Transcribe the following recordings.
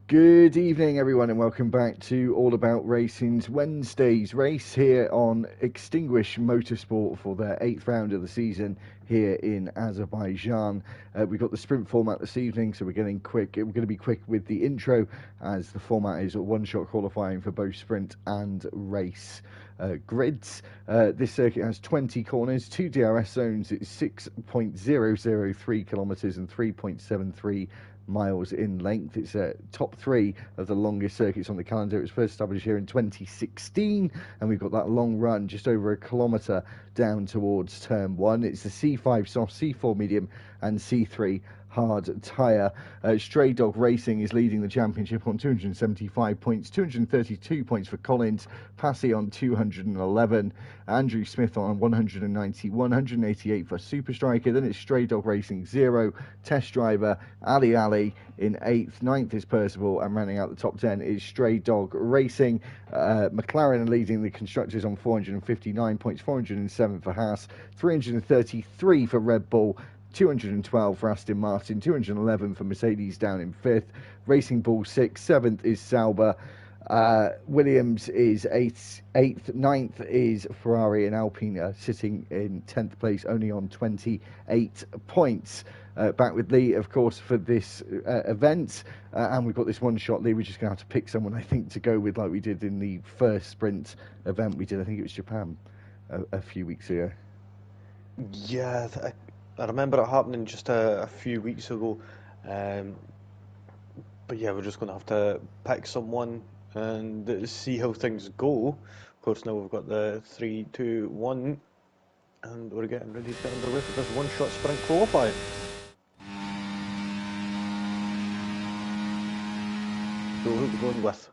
Good evening, everyone, and welcome back to All About Racing's Wednesday's race here on Extinguish Motorsport for their 8th round of the season here in Azerbaijan. We've got the sprint format this evening, so we're getting quick. We're going to be quick with the intro, as the format is a one-shot qualifying for both sprint and race grids. This circuit has 20 corners, 2 DRS zones. It's 6.003 kilometres and 3.73 miles in length. It's top 3 of the longest circuits on the calendar. It was first established here in 2016, and we've got that long run just over a kilometre down towards turn 1. It's the C5 soft, C4 medium and C3 hard tyre. Stray Dog Racing is leading the championship on 275 points, 232 points for Collins, Passy on 211, Andrew Smith on 190, 188 for Super Striker. Then it's Stray Dog Racing 0, Test Driver, Ali in 8th, 9th is Percival, and rounding out the top 10 is Stray Dog Racing. McLaren are leading the constructors on 459 points, 407 for Haas, 333 for Red Bull, 212 for Aston Martin, 211 for Mercedes down in 5th, Racing Bull 6th, 7th is Sauber, Williams is 8th, 9th is Ferrari, and Alpine are sitting in 10th place only on 28 points. Back with Lee, of course, for this event, and we've got this one-shot Lee. We're just going to have to pick someone, I think, to go with, like we did in the first sprint event we did. I think it was Japan a few weeks ago. Yeah, I remember it happening just a few weeks ago. But yeah, we're just going to have to pick someone and see how things go. Of course, now we've got the 3, 2, 1, and we're getting ready to get underway for this one-shot sprint qualifying. So who are we going with?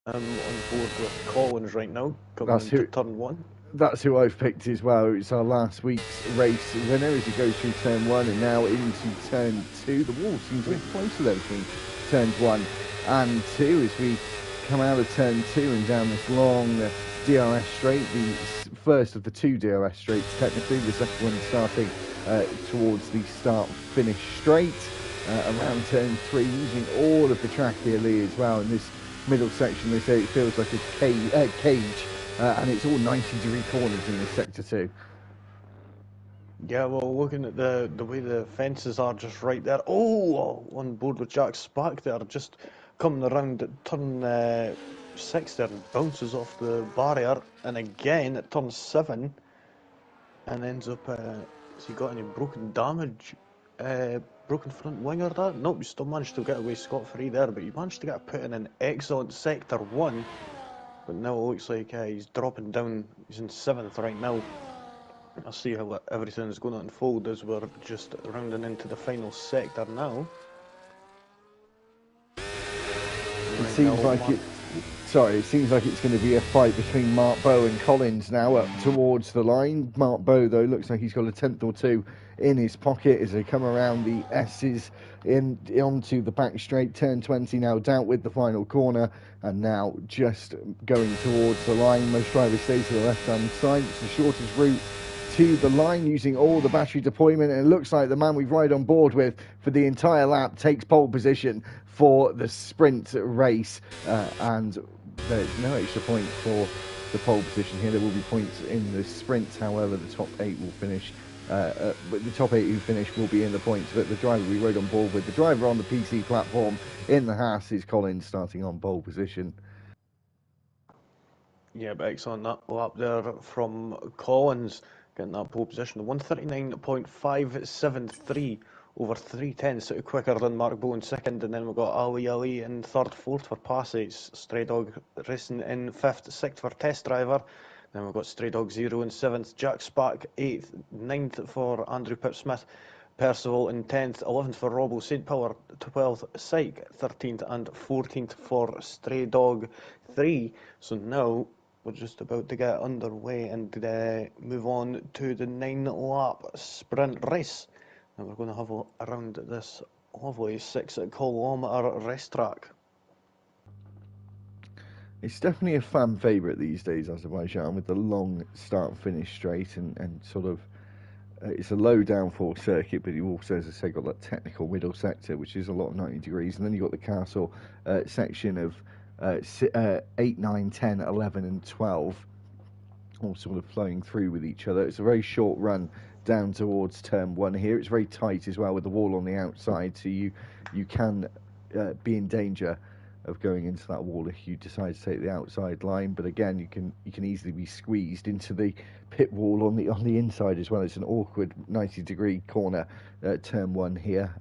I'm on board with Collins right now, coming into turn 1. That's who I've picked as well. It's our last week's race winner as he goes through turn 1 and now into turn 2. The wall seems a bit closer there between turns 1 and 2 as we come out of turn 2 and down this long DRS straight, the first of the 2 DRS straights technically, the second one starting towards the start-finish straight around turn 3, using all of the track here, Lee, as well. In this middle section, they say it feels like a cage. And it's all 90-degree corners in this sector too. Yeah, well, looking at the way the fences are just right there. Oh, on board with Jack Spack there, just coming around at turn 6 there, bounces off the barrier, and again at turn 7, and ends up, has he got any broken damage? Broken front wing or that? Nope, he still managed to get away scot-free there, but he managed to get put in an excellent sector 1. But now it looks like he's dropping down. He's in 7th right now. I'll see how everything's going to unfold as we're just rounding into the final sector now. It seems like it's going to be a fight between Mark Bowe and Collins now up towards the line. Mark Bowe, though, looks like he's got a 10th or 2 in his pocket as they come around the S's onto the back straight. Turn 20 now, dealt with the final corner, and now just going towards the line. Most drivers stay to the left-hand side. It's the shortest route to the line using all the battery deployment, and it looks like the man we've ride on board with for the entire lap takes pole position for the sprint race, and there's no extra point for the pole position here. There will be points in the sprints, however the top 8 will finish. The top 8 who finish will be in the points, but the driver we rode on board with, the driver on the PC platform in the Haas, is Collins, starting on pole position. Yeah, but excellent that lap there from Collins, getting that pole position, 139.573 over 3:10, sort of quicker than Mark Bowe in 2nd, and then we've got Ali in 3rd, 4th for Passy, Stray Dog Racing in 5th, 6th for Test Driver. Then we've got Stray Dog 0 in 7th, Jack Spack 8th, 9th for Andrew Pip Smith, Percival in 10th, 11th for Robbo St. Power, 12th Syke, 13th and 14th for Stray Dog 3. So now we're just about to get underway and move on to the 9-lap sprint race. And we're going to have around this lovely 6-kilometre racetrack. It's definitely a fan favourite these days, Azerbaijan, with the long start-finish straight and sort of it's a low downforce circuit, but you also, as I say, got that technical middle sector, which is a lot of 90 degrees, and then you've got the castle section of 8, 9, 10, 11 and 12, all sort of flowing through with each other. It's a very short run down towards turn 1 here. It's very tight as well with the wall on the outside, so you can be in danger of going into that wall if you decide to take the outside line. But again, you can easily be squeezed into the pit wall on the inside as well. It's an awkward 90-degree corner, turn 1 here.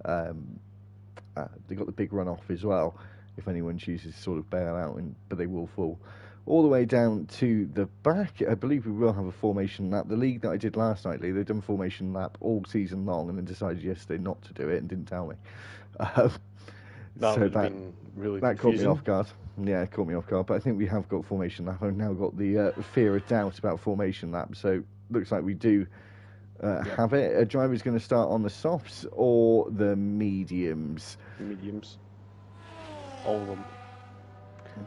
They've got the big runoff as well if anyone chooses to sort of bail out, but they will fall all the way down to the back. I believe we will have a formation lap. The league that I did last night, Lee, they've done formation lap all season long and then decided yesterday not to do it and didn't tell me. That would have been really confusing. Caught me off guard. Yeah, it caught me off guard. But I think we have got formation lap. I've now got the fear of doubt about formation lap. So looks like we do have it. A driver's going to start on the softs or the mediums? Mediums. All of them.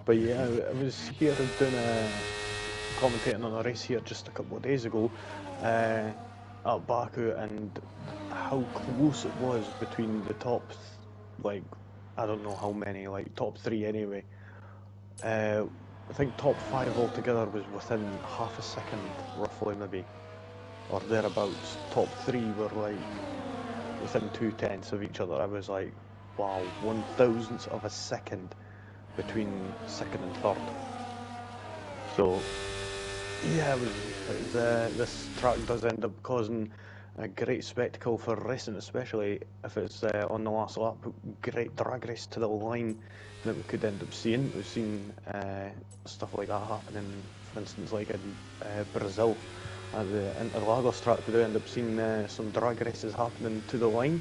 But yeah, I was here doing commentating on a race here just a couple of days ago at Baku, and how close it was between the top, like, I don't know how many, like top 3 anyway. I think top 5 altogether was within half a second, roughly maybe, or thereabouts. Top 3 were like within 2/10 of each other. I was like, wow, 1/1000th of a second between second and third. So yeah, this track does end up causing a great spectacle for racing, especially if it's on the last lap. Great drag race to the line that we could end up seeing. We've seen stuff like that happening, for instance, like in Brazil at the Interlagos track. We do end up seeing some drag races happening to the line.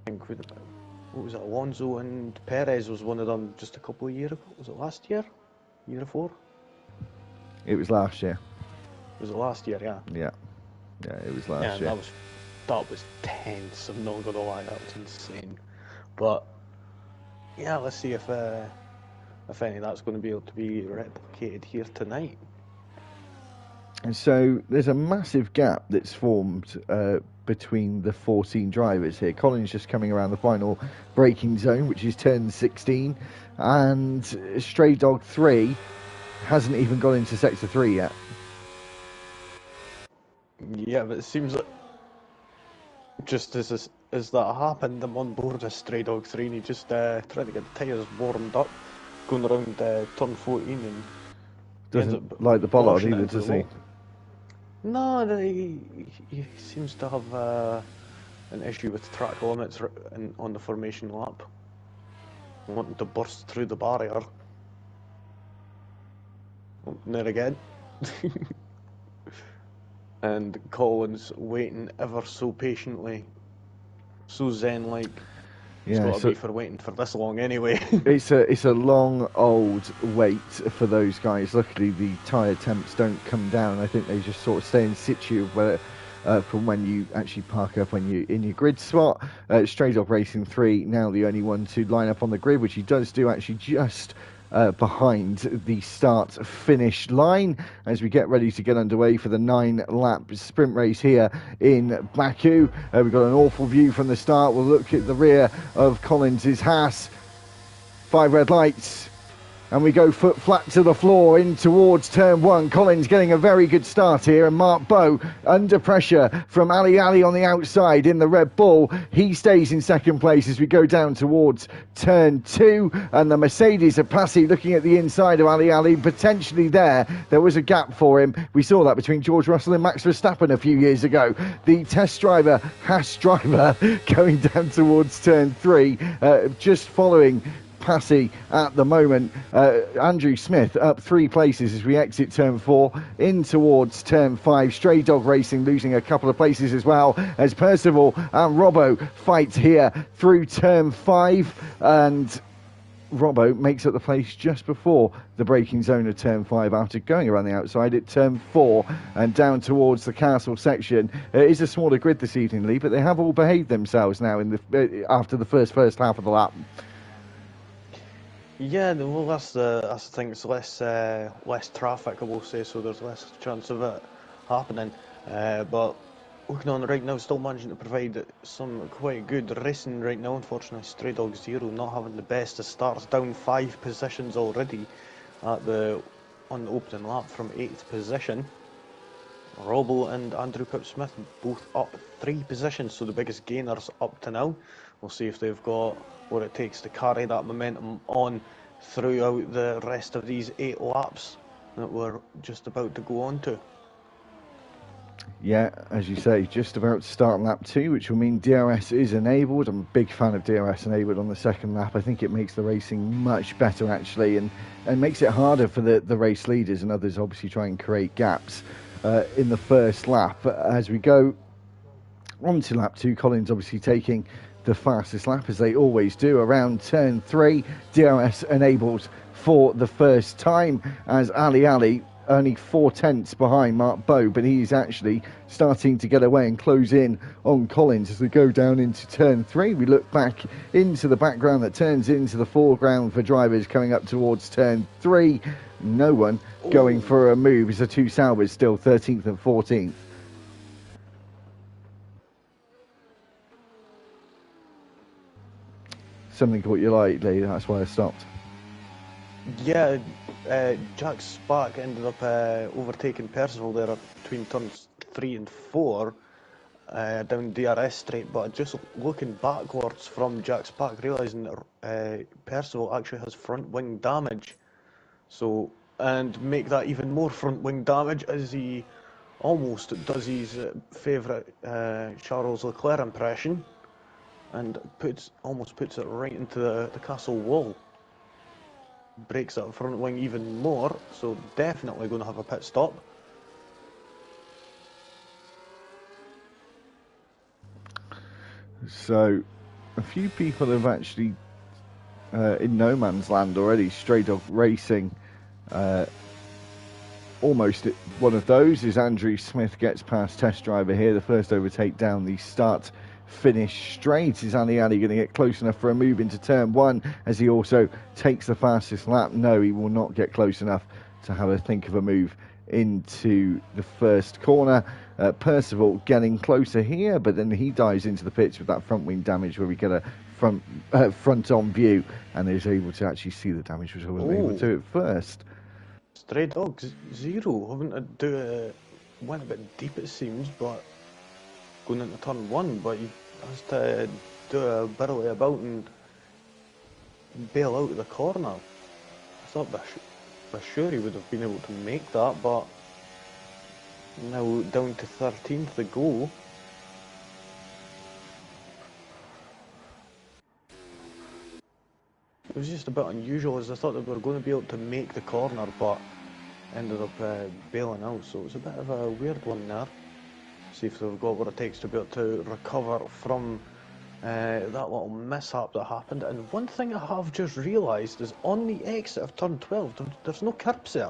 I think what was it, Alonso and Perez was one of them just a couple of years ago. Was it last year? Year before? It was last year. Was it last year? Yeah. Yeah, it was last year. That was tense. I'm not gonna lie, that was insane. But yeah, let's see if any of that's going to be able to be replicated here tonight. And so there's a massive gap that's formed between the 14 drivers here. Colin's just coming around the final braking zone, which is turn 16, and Stray Dog 3 hasn't even got into sector 3 yet. Yeah, but it seems like just as that happened, I'm on board with Stray Dog 3, and he just tried to get the tyres warmed up, going around turn 14, and doesn't like the bollard either, does he? No, he seems to have an issue with track limits on the formation lap, wanting to burst through the barrier. There again. And Colin's waiting ever so patiently, so zen-like. It's got to be for waiting for this long anyway. It's a long old wait for those guys. Luckily the tyre temps don't come down. I think they just sort of stay in situ from when you actually park up when you're in your grid spot. Stray Dog Racing 3 now the only one to line up on the grid, which he does do actually just behind the start-finish line as we get ready to get underway for the 9-lap sprint race here in Baku. We've got an awful view from the start. We'll look at the rear of Collins' Haas. 5 red lights. And we go foot flat to the floor in towards turn 1. Collins getting a very good start here, and Mark Bowe under pressure from Ali on the outside in the Red Bull. He stays in second place as we go down towards turn 2, and the Mercedes of Passy looking at the inside of Ali potentially there. There was a gap for him. We saw that between George Russell and Max Verstappen a few years ago. The test driver, Haas driver, going down towards turn 3, just following Passy at the moment. Andrew Smith up 3 places as we exit turn 4 in towards turn 5. Stray Dog Racing losing a couple of places as well as Percival and Robbo fight here through turn 5, and Robbo makes up the place just before the braking zone of turn 5 after going around the outside at turn 4 and down towards the castle section. It is a smaller grid this evening, Lee, but they have all behaved themselves now in the after the first half of the lap. Yeah, well, that's the thing. It's less traffic, I will say, so there's less chance of it happening. But looking on right now, still managing to provide some quite good racing right now. Unfortunately, Stray Dog Zero not having the best of starts, down 5 positions already on the opening lap from 8th position. Robble and Andrew Pip-Smith both up 3 positions, so the biggest gainers up to now. We'll see if they've got what it takes to carry that momentum on throughout the rest of these 8 laps that we're just about to go on to. Yeah, as you say, just about to start lap 2, which will mean DRS is enabled. I'm a big fan of DRS enabled on the second lap. I think it makes the racing much better, actually, and makes it harder for the race leaders and others, obviously, try and create gaps in the first lap. As we go on to lap 2, Collins obviously taking the fastest lap, as they always do, around turn 3. DRS enabled for the first time, as Ali only 4/10 behind Mark Bowe, but he's actually starting to get away and close in on Collins as we go down into turn 3. We look back into the background that turns into the foreground for drivers coming up towards turn 3. No one going for a move as the two Saubers still 13th and 14th. Something caught your light, Lee, that's why I stopped. Yeah, Jack Spark ended up overtaking Percival there between turns 3 and 4 down DRS straight, but just looking backwards from Jack Spark, realising that Percival actually has front wing damage, so, and make that even more front wing damage as he almost does his favourite Charles Leclerc impression and almost puts it right into the castle wall. Breaks that front wing even more, so definitely going to have a pit stop. So a few people have actually in no man's land already. Stray Dog Racing almost one of those is Andrew Smith gets past test driver here. The first overtake down the start finish straight. Is Ali going to get close enough for a move into turn 1 as he also takes the fastest lap? No, he will not get close enough to have a think of a move into the first corner. Percival getting closer here, but then he dives into the pits with that front wing damage where we get a front on view and is able to actually see the damage, which I wasn't able to at first. Stray Dog Zero having to do went a bit deep it seems, but going into turn 1, but he has to do a barrel about and bail out of the corner. I thought for sure he would have been able to make that, but now down to 13th to go. It was just a bit unusual, as I thought they were going to be able to make the corner, but ended up bailing out, so it was a bit of a weird one there. See if they've got what it takes to be able to recover from that little mishap that happened. And one thing I have just realised is on the exit of turn 12, there's no curbs there.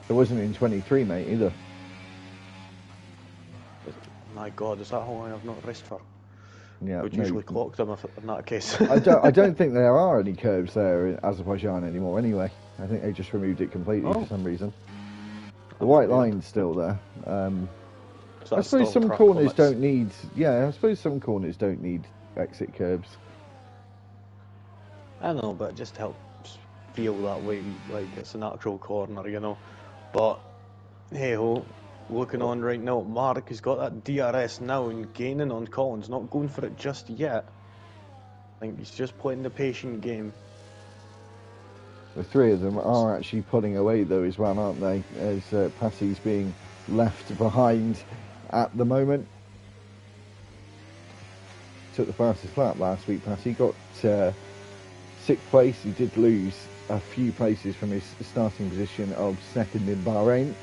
There wasn't in 23, mate, either. My God, is that how long I've not raced for? Yeah, Would usually clock them if in that case. I don't think there are any curbs there in Azerbaijan anymore anyway. I think they just removed it completely for some reason. The white line's still there. I suppose some corners don't need. Yeah, I suppose some corners don't need exit curbs. I know, but it just helps feel that way, like it's an actual corner, you know. But hey ho, looking on right now, Mark has got that DRS now and gaining on Collins, not going for it just yet. I think he's just playing the patient game. The three of them are actually pulling away though as well, aren't they? As Patsy's being left behind at the moment. Took the fastest lap last week, Patsy. Got 6th place. He did lose a few places from his starting position of 2nd in Bahrain.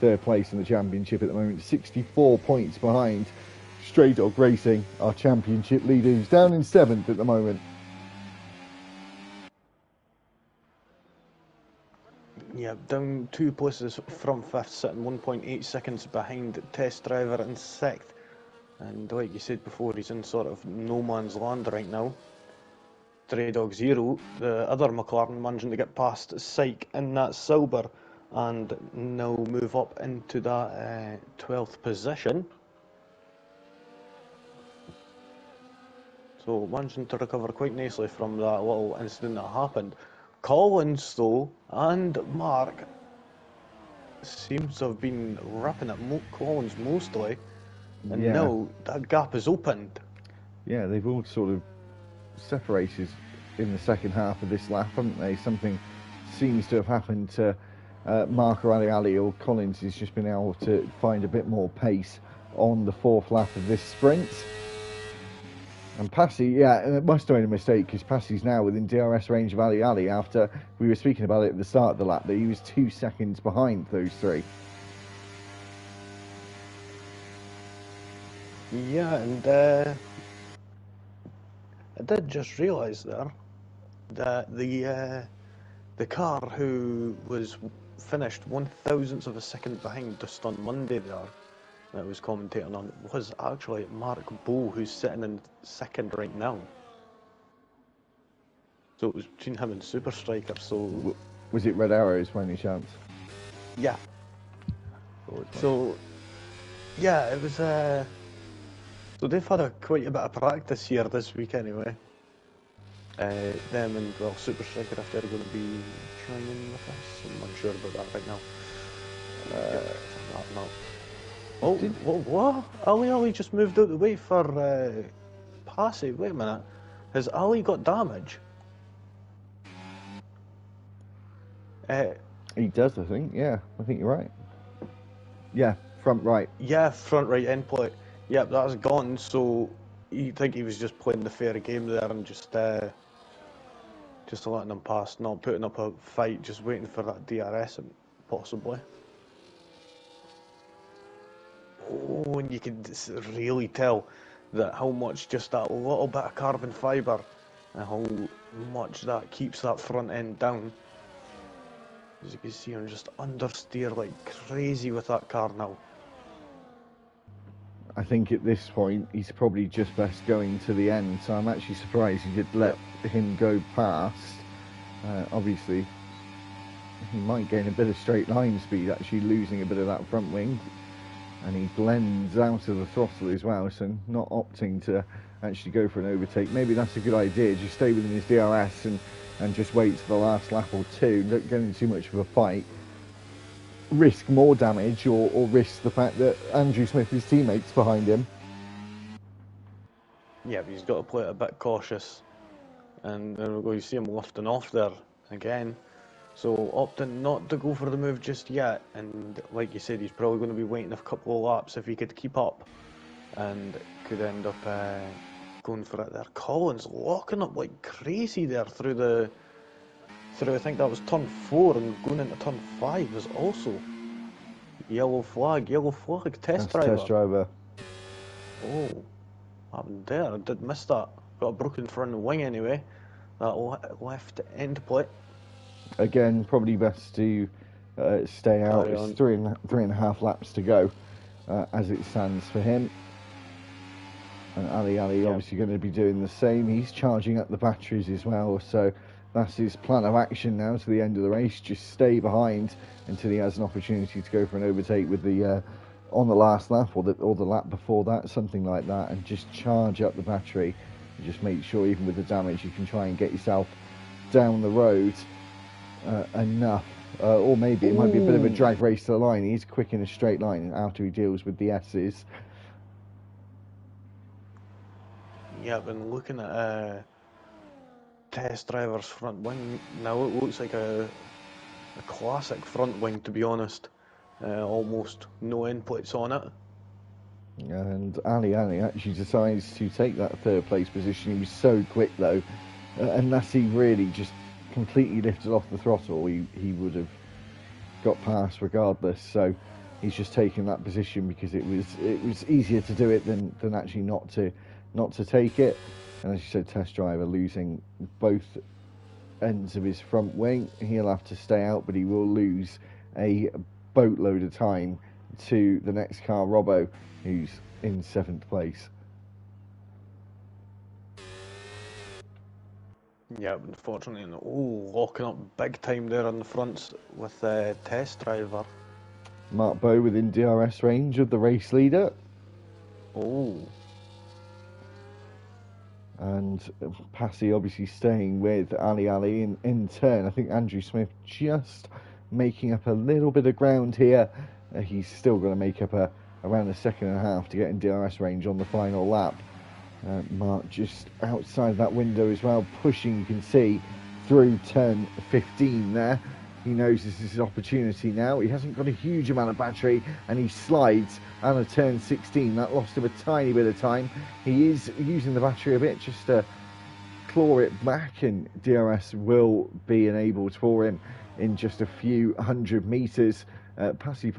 3rd place in the championship at the moment. 64 points behind Stray Dog Racing, our championship leader, who's down in 7th at the moment. Yeah, down 2 places from 5th, sitting 1.8 seconds behind test driver in 6th. And like you said before, he's in sort of no man's land right now. Stray Dog Zero, the other McLaren, managing to get past Syke in that Sauber and now move up into that 12th position. So managing to recover quite nicely from that little incident that happened. Collins, though, and Mark seems to have been ripping at Collins mostly, and Yeah, now that gap is opened. yeah, they've all sort of separated in the second half of this lap, haven't they? Something seems to have happened to Mark or Ali, or Collins has just been able to find a bit more pace on the fourth lap of this sprint. And Passy, yeah, it must have been a mistake because Passy's now within DRS range of Ali after we were speaking about it at the start of the lap that he was 2 seconds behind those three. Yeah, and I did just realise there that the car who was finished 1/1000th of a second behind just on Monday there, that was commentating on, was actually Mark Bowe, who's sitting in second right now. So it was between him and Super Striker. So was it Red Arrows by any chance? Yeah. So yeah, it was. So they've had quite a bit of practice here this week anyway. Them and, well, Super Striker, if they're going to be joining with us. I'm unsure about that right now. No. Oh, what? Ali just moved out the way for Passy. Wait a minute. Has Ali got damage? He does, I think. Yeah, I think you're right. Yeah, front right. Yeah, front right end plate. Yep, that's gone. So you think he was just playing the fair game there and just letting them pass, not putting up a fight, just waiting for that DRS, possibly. Oh, and you could really tell that how much just that little bit of carbon fibre and how much that keeps that front end down. As you can see, I'm just understeer like crazy with that car now. I think at this point he's probably just best going to the end, so I'm actually surprised he did let him go past. Obviously he might gain a bit of straight line speed, actually losing a bit of that front wing, and he blends out of the throttle as well, so not opting to actually go for an overtake. Maybe that's a good idea, just stay within his DRS and just wait to the last lap or two, don't get into too much of a fight, risk more damage or risk the fact that Andrew Smith, his teammates behind him. Yeah, but he's got to play it a bit cautious, and you see him lifting off there again. So opting not to go for the move just yet, and like you said, he's probably going to be waiting a couple of laps if he could keep up, and could end up going for it there. Collins locking up like crazy there through I think that was turn 4, and going into turn 5 was also yellow flag, test driver. Oh, what happened there? I did miss that. Got a broken front wing anyway. That left end plate. Again, probably best to stay out. It's three and a half laps to go as it stands for him. And Ali obviously going to be doing the same. He's charging up the batteries as well, so that's his plan of action now to the end of the race. Just stay behind until he has an opportunity to go for an overtake with the on the last lap or the lap before that, something like that, and just charge up the battery and just make sure, even with the damage, you can try and get yourself down the road enough. Or maybe it might be a bit of a drag race to the line. He's quick in a straight line after he deals with the S's. Yeah, I've been looking at test driver's front wing now. It looks like a classic front wing, to be honest. Almost no end plates on it. And Ali actually decides to take that third place position. He was so quick though, unless he really just completely lifted off the throttle, he would have got past regardless. So he's just taken that position because it was easier to do it than actually not to take it. And as you said, test driver losing both ends of his front wing. He'll have to stay out, but he will lose a boatload of time to the next car, Robbo, who's in 7th place. Yeah, unfortunately, locking up big time there on the fronts with test driver. Mark Bowe within DRS range of the race leader. Oh. And Passy obviously staying with Ali in turn. I think Andrew Smith just making up a little bit of ground here. He's still going to make up around a second and a half to get in DRS range on the final lap. Mark just outside that window as well, pushing, you can see, through turn 15 there. He knows this is his opportunity now. He hasn't got a huge amount of battery, and he slides out of turn 16. That lost him a tiny bit of time. He is using the battery a bit just to claw it back, and DRS will be enabled for him in just a few hundred metres. Passy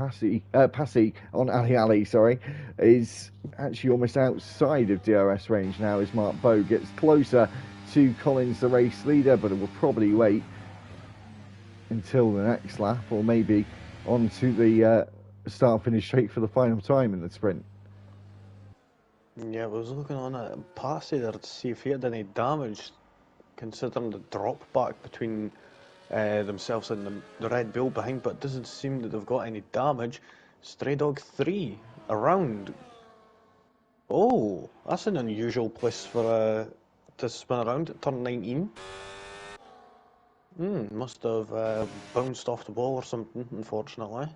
on Ali, sorry, is actually almost outside of DRS range now as Mark Bowe gets closer to Collins, the race leader, but it will probably wait until the next lap, or maybe onto the start-finish straight for the final time in the sprint. Yeah, I was looking on at Passy there to see if he had any damage, considering the drop back between themselves and the Red Bull behind, but it doesn't seem that they've got any damage. Stray Dog 3 around. Oh, that's an unusual place for to spin around at turn 19. Must have bounced off the ball or something, unfortunately.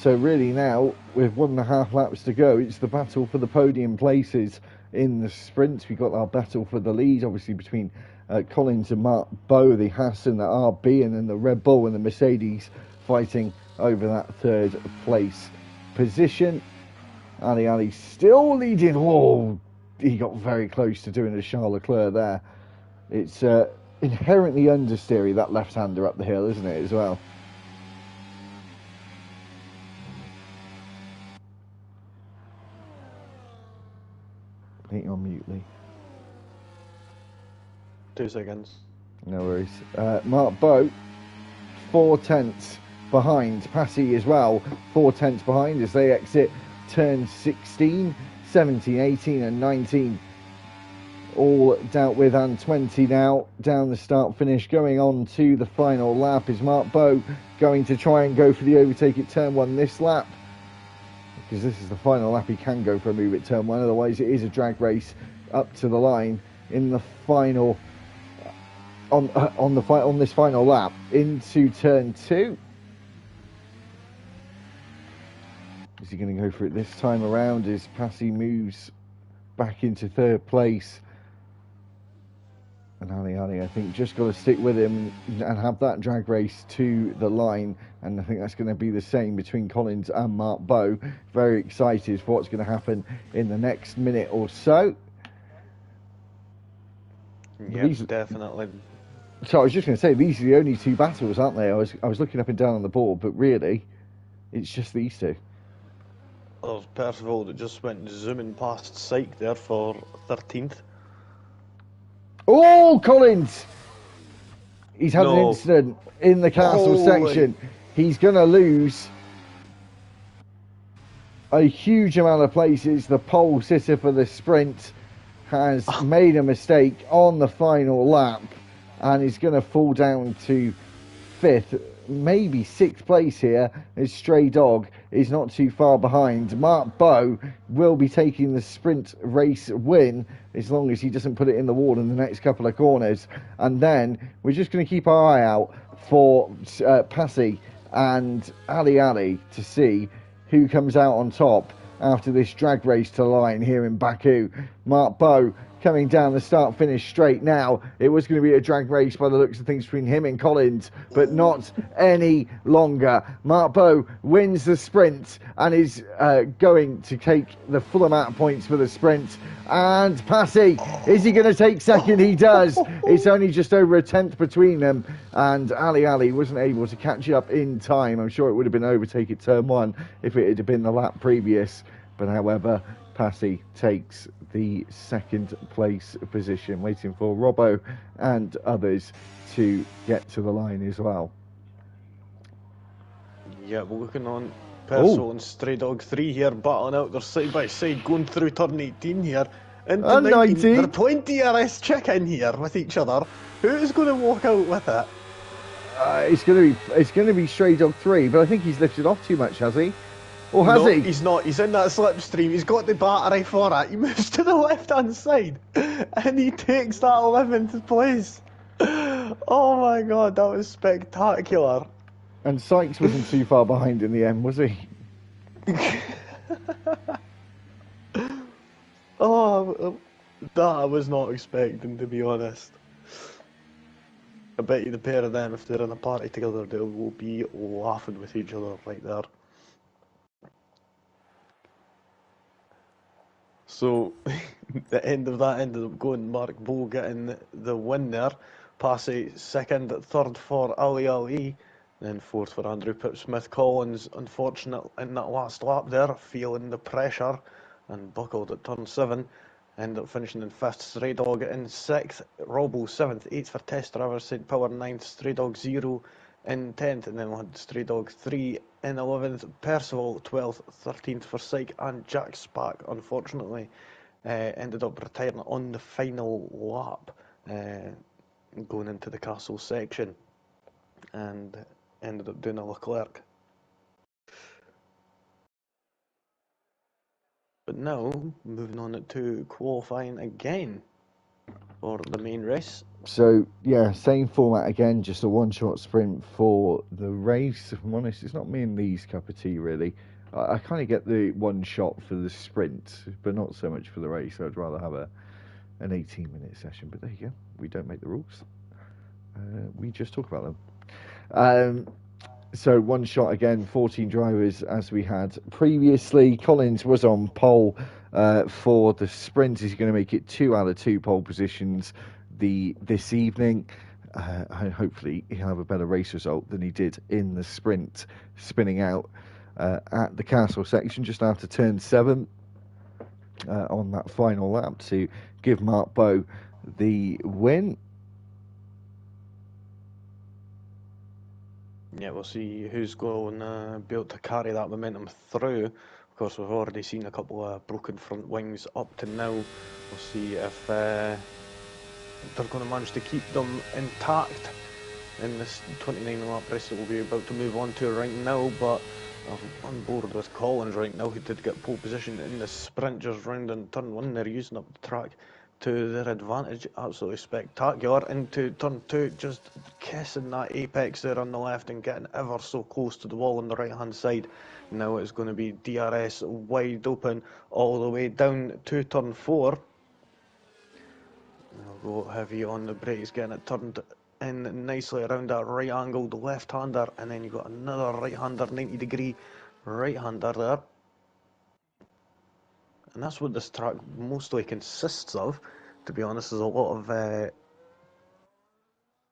So really now, with 1.5 laps to go, it's the battle for the podium places in the sprint. We've got our battle for the lead, obviously, between Collins and Mark Bowe, the Haas and the RB, and then the Red Bull and the Mercedes fighting over that third place position. Ali still leading. Whoa, he got very close to doing a Charles Leclerc there. It's inherently understeery, that left-hander up the hill, isn't it, as well? Put it on mute, Lee. 2 seconds. No worries. Mark Bowe, 4 tenths behind. Passy as well, 4 tenths behind as they exit turn 16, 17, 18 and 19. All dealt with, and 20 now down the start finish. Going on to the final lap is Mark Bowe going to try and go for the overtake at turn 1 this lap, because this is the final lap. He can go for a move at turn 1, otherwise it is a drag race up to the line in the final on this final lap into turn 2. Is he going to go for it this time around as Passy moves back into 3rd place? And Ali, I think, just got to stick with him and have that drag race to the line. And I think that's going to be the same between Collins and Mark Bowe. Very excited for what's going to happen in the next minute or so. Yeah, definitely. So I was just going to say, these are the only 2 battles, aren't they? I was looking up and down on the board, but really, it's just these 2. There's Percival that just went zooming past Syke there for 13th. Oh, Collins! He's had an incident in the castle section. He's going to lose a huge amount of places. The pole sitter for the sprint has made a mistake on the final lap, and he's going to fall down to 5th, maybe 6th place here, as Stray Dog is not too far behind. Mark Bowe will be taking the sprint race win as long as he doesn't put it in the wall in the next couple of corners. And then we're just going to keep our eye out for Passy and Ali to see who comes out on top after this drag race to the line here in Baku. Mark Bowe coming down the start-finish straight now. It was going to be a drag race by the looks of things between him and Collins, but not any longer. Mark Bowe wins the sprint and is going to take the full amount of points for the sprint. And Passy, is he going to take second? He does. It's only just over a tenth between them, and Ali wasn't able to catch up in time. I'm sure it would have been overtake at turn 1 if it had been the lap previous, but however, Passy takes the 2nd place position, waiting for Robbo and others to get to the line as well. Yeah, we're looking on Percival and Stray Dog 3 here, battling out. They're side by side going through turn 18 here. Into 19. They're playing DRS chicken here with each other. Who's going to walk out with it? It's going to be Stray Dog 3, but I think he's lifted off too much, has he? Or has No, he? he's not. He's in that slipstream. He's got the battery for it. He moves to the left-hand side, and he takes that 11th place. Oh my god, that was spectacular. And Sykes wasn't too far behind in the end, was he? Oh, that I was not expecting, to be honest. I bet you the pair of them, if they're in a party together, they will be laughing with each other right there. So, the end of that ended up going Mark Bow getting the win there. Passy second, third for Ali, then fourth for Andrew Pipsmith. Collins, unfortunate in that last lap there, feeling the pressure and buckled at turn 7. Ended up finishing in 5th, Stray Dog in 6th, Robbo 7th, 8th for Test Driver, St. Power 9th, Stray Dog 0 in 10th, and then we had Stray Dog 3 in 11th, Percival 12th, 13th for Syke, and Jack Spack, unfortunately, ended up retiring on the final lap, going into the castle section, and ended up doing a Leclerc. But now, moving on to qualifying again for the main race. So, yeah, same format again, just a one-shot sprint for the race. If I'm honest, it's not me and Lee's cup of tea, really. I kind of get the one shot for the sprint, but not so much for the race. I'd rather have an 18-minute session. But there you go. We don't make the rules. We just talk about them. So one shot again, 14 drivers as we had previously. Collins was on pole for the sprint. He's going to make it 2 out of 2 pole positions this evening. Hopefully he'll have a better race result than he did in the sprint, spinning out at the castle section just after turn 7 on that final lap to give Mark Bow the win. Yeah, we'll see who's going to be able to carry that momentum through. Of course, we've already seen a couple of broken front wings up to now. We'll see if they're going to manage to keep them intact in this 29-lap race that we'll be about to move on to right now. But I'm on board with Collins right now. He did get pole position in the sprint just round in turn 1. They're using up the track to their advantage. Absolutely spectacular. Into turn 2, just kissing that apex there on the left and getting ever so close to the wall on the right hand side. Now it's going to be DRS wide open all the way down to turn 4. We'll go heavy on the brakes, getting it turned in nicely around that right angled left hander, and then you've got another right hander, 90-degree right hander there. And that's what this track mostly consists of, to be honest. There's a lot of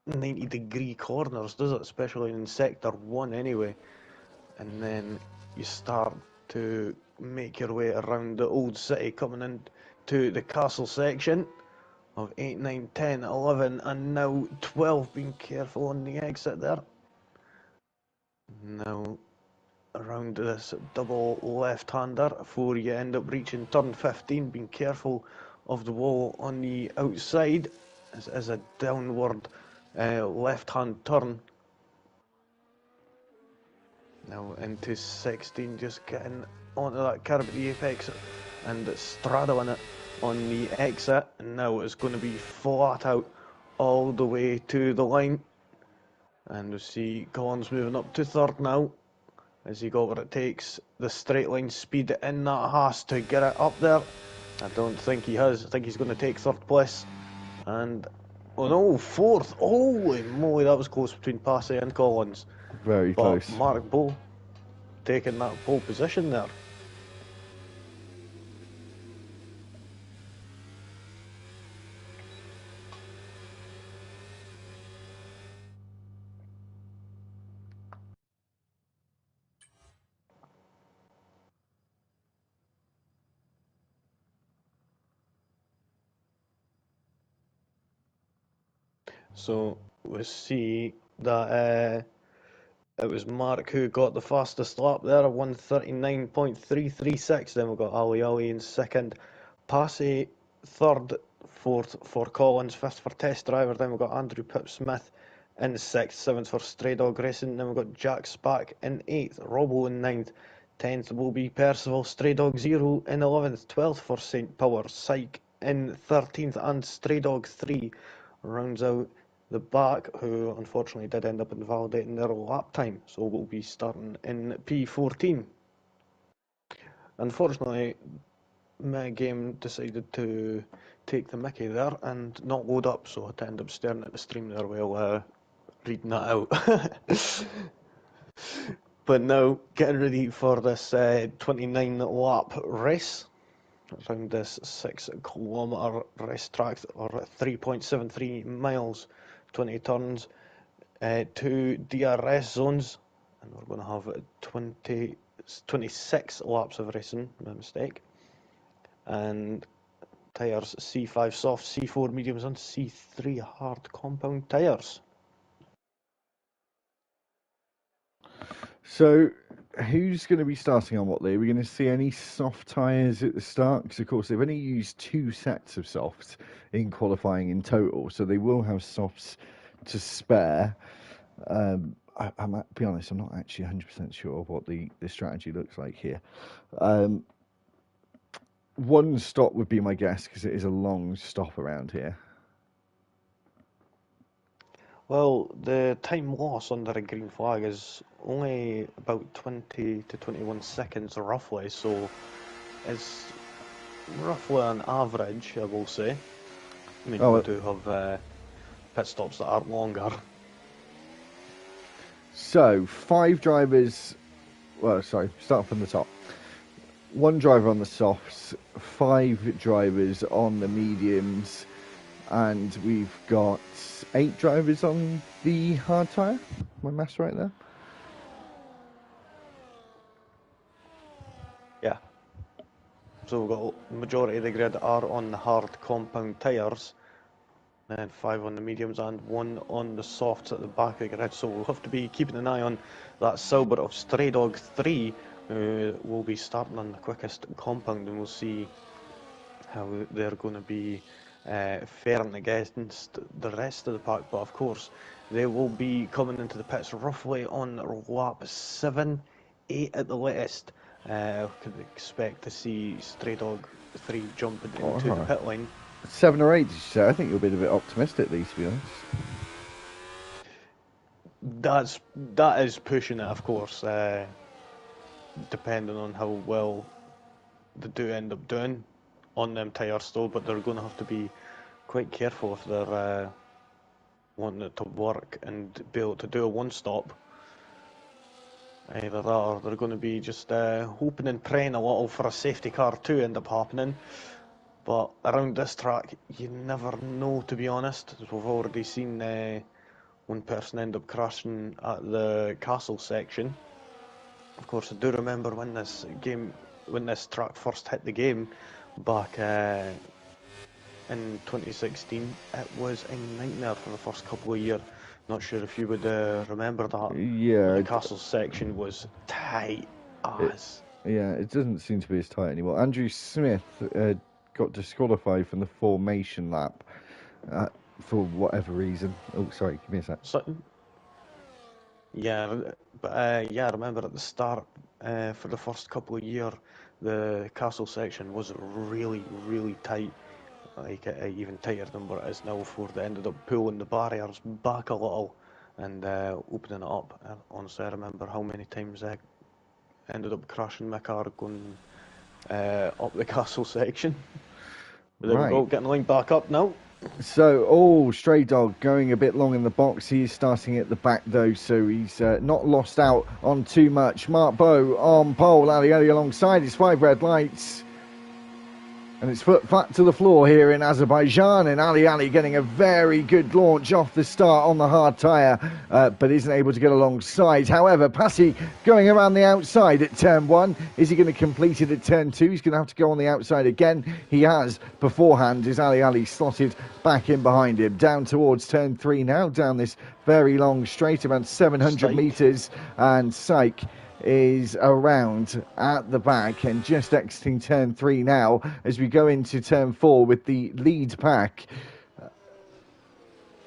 90-degree corners, does it? Especially in sector 1 anyway. And then you start to make your way around the old city, coming into the castle section of 8, 9, 10, 11, and now 12. Being careful on the exit there. Now around this double left-hander before you end up reaching turn 15. Being careful of the wall on the outside. This is a downward left-hand turn. Now into 16, just getting onto that curb at the apex and straddling it on the exit. And now it's going to be flat out all the way to the line. And we see Collins moving up to third now. Has he got what it takes? The straight line speed in that Haas to get it up there? I don't think he has. I think he's going to take third place. And, oh no, fourth. Holy moly, that was close between Passy and Collins. Very close. But Mark Bow taking that pole position there. So we see that it was Mark who got the fastest lap there, 1:39.336. Then we've got Ali in second, Passy third, fourth for Collins, fifth for Test Driver. Then we've got Andrew Pipsmith in sixth, seventh for Stray Dog Racing. Then we've got Jack Spack in eighth, Robbo in ninth, 10th will be Percival, Stray Dog 0 in 11th. 12th for St. Power, Psych in 13th, and Stray Dog 3 rounds out the back, who unfortunately did end up invalidating their lap time, so we'll be starting in P14. Unfortunately, my game decided to take the mickey there and not load up, so I had to end up staring at the stream there while reading that out. But now, getting ready for this 29 lap race around this 6 kilometre race track, or 3.73 miles, 20 turns, 2 DRS zones, and we're going to have 26 laps of racing, my mistake, and tyres C5 soft, C4 mediums, and C3 hard compound tyres. So, who's going to be starting on what day? Are we going to see any soft tyres at the start? Because, of course, they've only used 2 sets of softs in qualifying in total, so they will have softs to spare. I might be honest, I'm not actually 100% sure of what the strategy looks like here. One stop would be my guess, because it is a long stop around here. Well, the time loss under a green flag is only about 20 to 21 seconds roughly, so it's roughly an average, I will say. I mean, we do have pit stops that are longer. So, 5 drivers, start from the top. 1 driver on the softs, 5 drivers on the mediums, and we've got 8 drivers on the hard tyre. My maths right there? Yeah. So we've got the majority of the grid are on the hard compound tyres, and 5 on the mediums and 1 on the softs at the back of the grid. So we'll have to be keeping an eye on that Silver of Stray Dog 3, who will be starting on the quickest compound, and we'll see how they're going to be faring against the rest of the pack. But of course, they will be coming into the pits roughly on lap 7, 8 at the latest. Could expect to see Stray Dog 3 jumping into the pit lane. 7 or 8, did you say? I think you're being a bit optimistic, these, to be honest. That is pushing it, of course, depending on how well they do end up doing on them tyres still, but they're going to have to be quite careful if they're wanting it to work and be able to do a one-stop. Either that, or they're going to be just hoping and praying a little for a safety car to end up happening. But around this track, you never know, to be honest. As we've already seen one person end up crashing at the castle section. Of course, I do remember when this track first hit the game back in 2016. It was a nightmare for the first couple of years. Not sure if you would remember that. Yeah. The castle section was tight as. It doesn't seem to be as tight anymore. Andrew Smith got disqualified from the formation lap for whatever reason. Oh, sorry, give me a sec. I remember at the start, for the first couple of years, the castle section was really, really tight. Like even tighter than what it is now, before they ended up pulling the barriers back a little and opening it up. And honestly, I remember how many times I ended up crashing my car going up the castle section. But there we go, getting the line back up now. So, Stray Dog going a bit long in the box. He is starting at the back though, so he's not lost out on too much. Mark Bow on pole, Ali alongside his 5 red lights. And it's foot flat to the floor here in Azerbaijan, and Ali getting a very good launch off the start on the hard tyre, but isn't able to get alongside. However, Passy going around the outside at turn 1. Is he going to complete it at turn 2? He's going to have to go on the outside again. He has beforehand, is Ali slotted back in behind him. Down towards turn 3 now, down this very long straight, about 700 metres, and Psych is around at the back and just exiting turn 3 now as we go into turn 4 with the lead pack.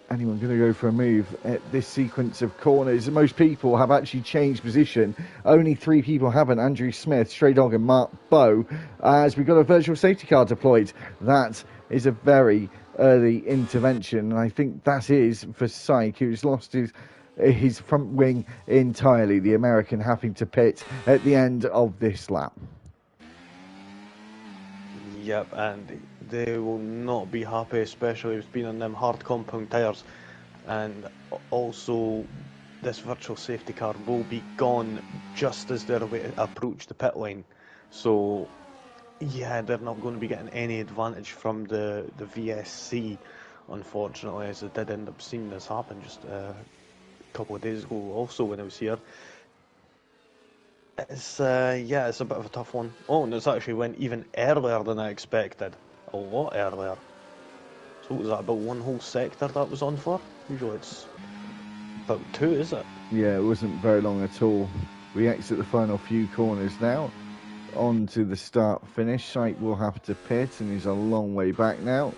anyone going to go for a move at this sequence of corners? Most people have actually changed position. Only 3 people haven't. Andrew Smith, Stray Dog and Mark Bow, as we've got a virtual safety car deployed. That is a very early intervention, and I think that is for Syke, who's lost his front wing entirely. The American having to pit at the end of this lap. Yep, and they will not be happy, especially if it's been on them hard compound tyres. And also, this virtual safety car will be gone just as they're about to approach the pit lane. So, yeah, they're not going to be getting any advantage from the VSC, unfortunately, as I did end up seeing this happen just a couple of days ago also when I was here. It's it's a bit of a tough one. Oh, and it's actually went even earlier than I expected. A lot earlier. So was that about one whole sector that was on for? Usually it's about 2, is it? Yeah, it wasn't very long at all. We exit the final few corners now. On to the start-finish. Syke will have to pit, and he's a long way back now.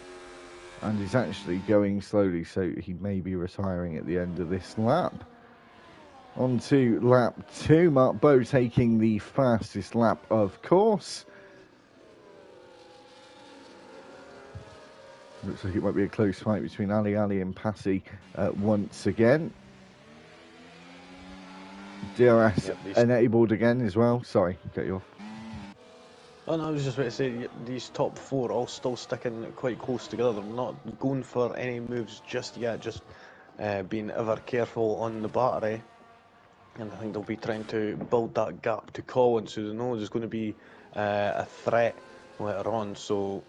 And he's actually going slowly, so he may be retiring at the end of this lap. On to lap 2, Mark Bow taking the fastest lap, of course. Looks like it might be a close fight between Ali and Passy once again. DRS enabled again as well. Sorry, cut you off. Oh no, I was just about to say, these top 4 all still sticking quite close together. They're not going for any moves just yet, just being ever careful on the battery. And I think they'll be trying to build that gap to Collins, who they know there's going to be a threat later on. So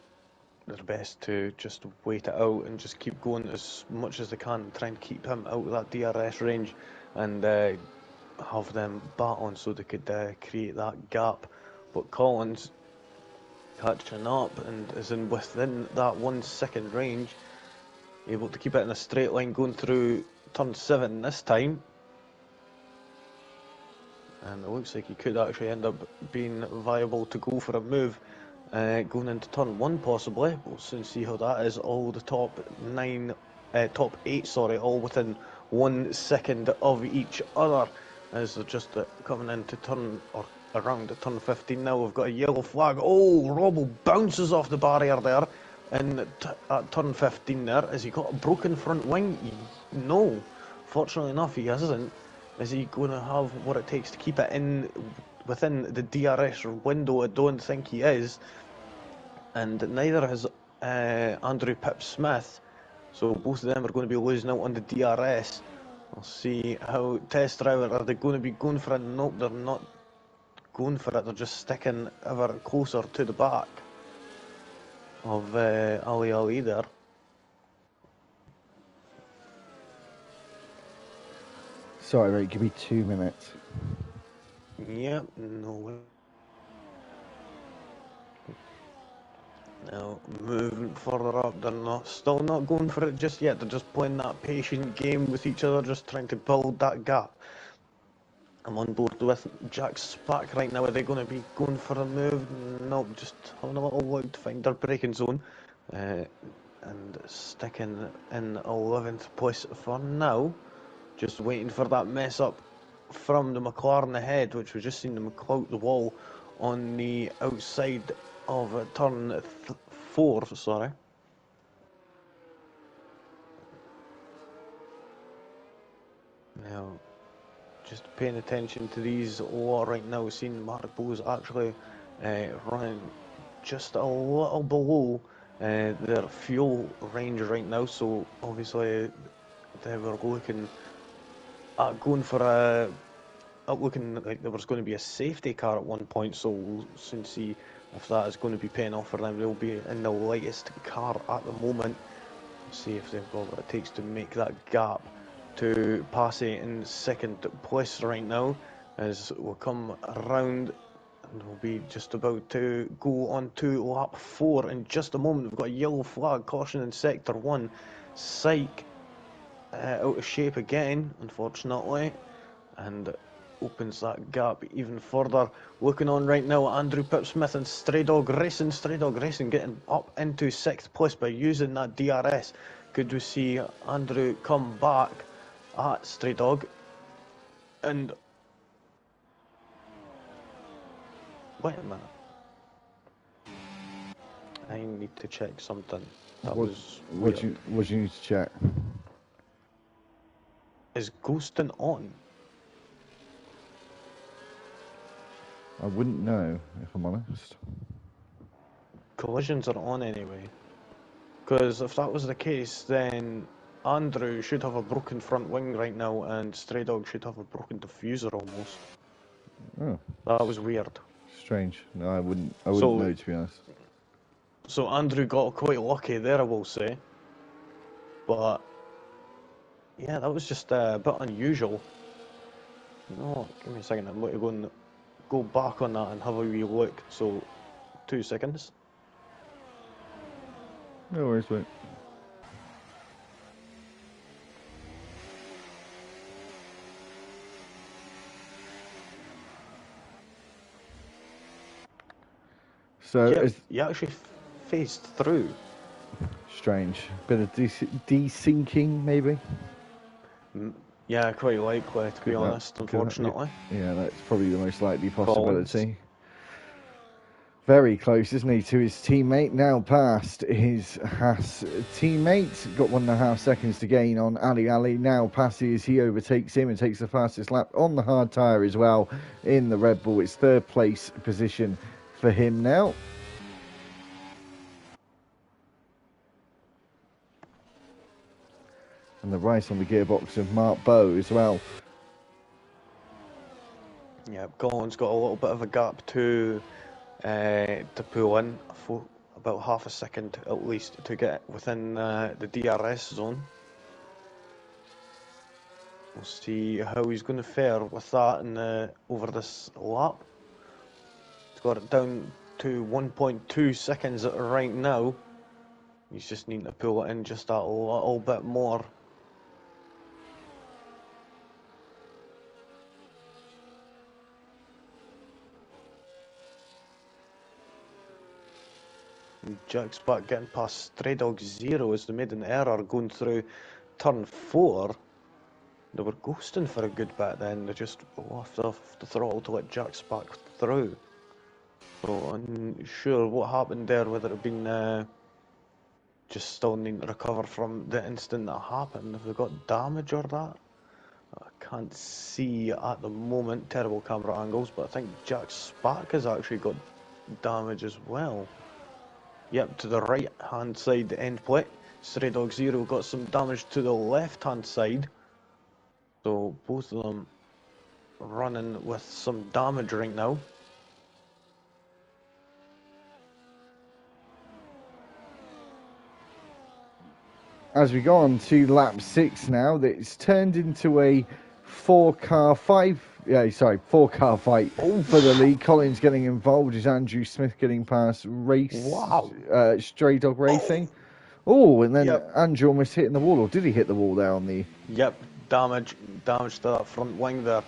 they're best to just wait it out and just keep going as much as they can and try and keep him out of that DRS range and have them battling so they could create that gap. But Collins catching up and is within that 1 second range, able to keep it in a straight line going through turn 7 this time. And it looks like he could actually end up being viable to go for a move going into turn 1 possibly. We'll soon see how that is. All the top 8, all within 1 second of each other as they're just coming into turn, or around turn 15 now. We've got a yellow flag. Oh, Robbo bounces off the barrier there at turn 15 there. Has he got a broken front wing? No, fortunately enough he hasn't. Is he going to have what it takes to keep it in within the DRS window? I don't think he is. And neither has Andrew Pip Smith. So both of them are going to be losing out on the DRS. We'll see how test driver, are they going to be going for it? Nope, they're not going for it. They're just sticking ever closer to the back of Ali there. Sorry, mate, give me 2 minutes. Yep, no way. Now, moving further up, they're still not going for it just yet. They're just playing that patient game with each other, just trying to build that gap. I'm on board with Jack Spack right now. Are they going to be going for a move? No, just having a little look to find their braking zone. And sticking in 11th place for now. Just waiting for that mess up from the McLaren ahead, which we just seen them clout the wall on the outside of turn 4, sorry. Now, just paying attention to these a lot right now, seeing Mark Bowes actually running just a little below their fuel range right now, so obviously they were looking at going for looking like there was going to be a safety car at one point, so we'll soon see if that is going to be paying off for them. They'll be in the lightest car at the moment. See if they've got what it takes to make that gap to Passy in 2nd place right now, as we'll come around and we'll be just about to go on to lap 4 in just a moment. We've got a yellow flag, caution in sector 1. Syke out of shape again, unfortunately, and opens that gap even further. Looking on right now, Andrew Pipsmith and Stray Dog Racing. Stray Dog Racing getting up into 6th place by using that DRS could we see Andrew come back at Stray Dog? And wait a minute. I need to check something. That was weird. What do you need to check? Is ghosting on? I wouldn't know, if I'm honest. Collisions are on anyway. Because if that was the case, then Andrew should have a broken front wing right now, and Stray Dog should have a broken diffuser almost. Oh. That was weird. Strange. No, I wouldn't know, to be honest. So Andrew got quite lucky there, I will say. But yeah, that was just a bit unusual. No, give me a second. I'm going to go back on that and have a wee look. So, 2 seconds. No worries, mate. So yeah, you actually phased through. Strange. Bit of desyncing, maybe? Yeah, quite likely, to be honest, unfortunately. Yeah, that's probably the most likely possibility. Very close, isn't he, to his teammate? Now past his Haas teammate. Got 1.5 seconds to gain on Ali. Now passes, he overtakes him and takes the fastest lap on the hard tyre as well in the Red Bull. It's third place position for him now. And the right on the gearbox of Mark Bowe as well. Yeah, Colin's got a little bit of a gap to pull in, for about half a second at least to get within the DRS zone. We'll see how he's going to fare with that over this lap. He's got it down to 1.2 seconds right now. He's just needing to pull it in just that little bit more. Jack's back getting past Stray Dog 0 as they made an error going through turn 4. They were ghosting for a good bit then. They just left off the throttle to let Jack's back through. So I'm unsure what happened there, whether it had been just still needing to recover from the incident that happened. Have they got damage or that? I can't see at the moment, terrible camera angles, but I think Jack Spack has actually got damage as well. Yep, to the right hand side, the end plate. Stray Dog 0 got some damage to the left hand side. So both of them running with some damage right now. As we go on to lap 6 now, it's turned into a four-car fight for the lead. Collins getting involved. Is Andrew Smith getting past Stray Dog Racing? Oh, and then Andrew almost hitting the wall, or did he hit the wall there on the... Yep, damage to that front wing there.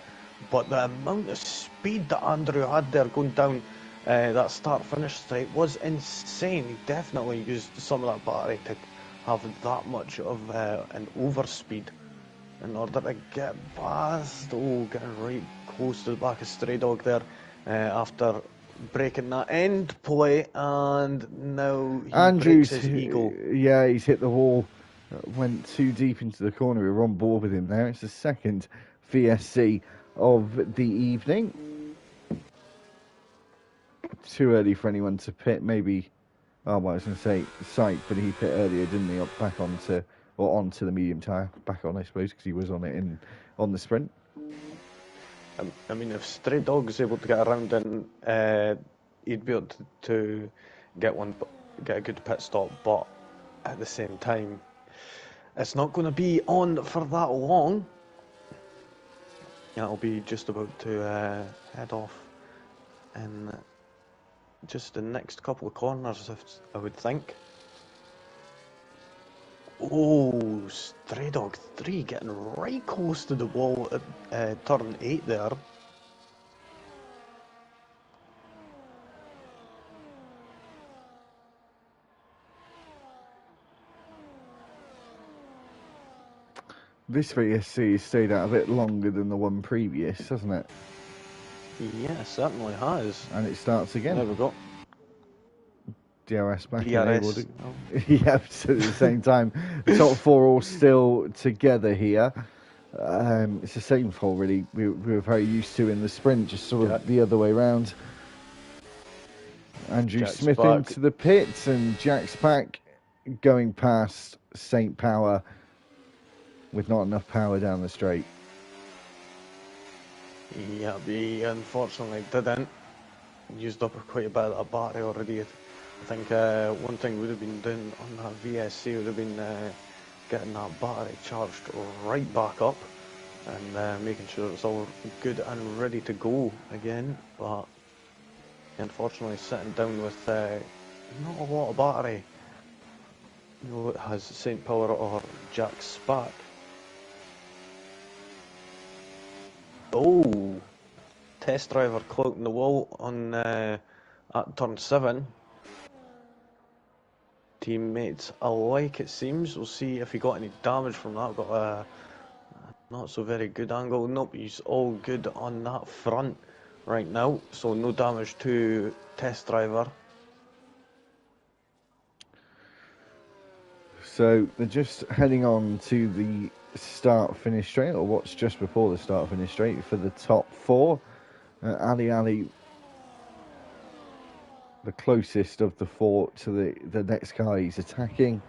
But the amount of speed that Andrew had there going down that start-finish straight was insane. He definitely used some of that battery to have that much of an overspeed in order to get past. Oh, getting right close to the back of Stray Dog there after breaking that end play, and now he breaks his ego. Yeah, he's hit the wall, went too deep into the corner. We were on board with him there. It's the second VSC of the evening. Too early for anyone to pit, maybe. Oh, well, I was going to say Sight, but he pit earlier, didn't he? Back onto the medium tyre. Back on, I suppose, because he was on it on the sprint. I mean, if Stray Dog's able to get around, then he'd be able to get a good pit stop. But at the same time, it's not going to be on for that long. It'll be just about to head off in just the next couple of corners, I would think. Oh, Stray Dog 3 getting right close to the wall at turn 8 there. This VSC has stayed out a bit longer than the one previous, hasn't it? Yeah, certainly has. And it starts again. There we go. DRS back DRS. enabled. Oh. Yeah, so at the same time, the top four all still together here. It's the same fall, really. We were very used to in the sprint, just sort of the other way around. Andrew Jack's Smith back into the pits, and Jack's back going past St. Power with not enough power down the straight. Yeah, he unfortunately didn't. Used up quite a bit of that battery already. I think one thing would have been doing on that VSC would have been getting that battery charged right back up and making sure it's all good and ready to go again. But unfortunately, sitting down with not a lot of battery. You know, it has St. Power or Jack Spack. Oh, test driver cloaking the wall on at turn 7. Teammates alike, it seems. We'll see if he got any damage from that. Got a not so very good angle. Nope, he's all good on that front right now. So no damage to test driver. So they're just heading on to the start-finish straight, or what's just before the start-finish straight for the top 4. Ali, the closest of the 4 to the next car he's attacking,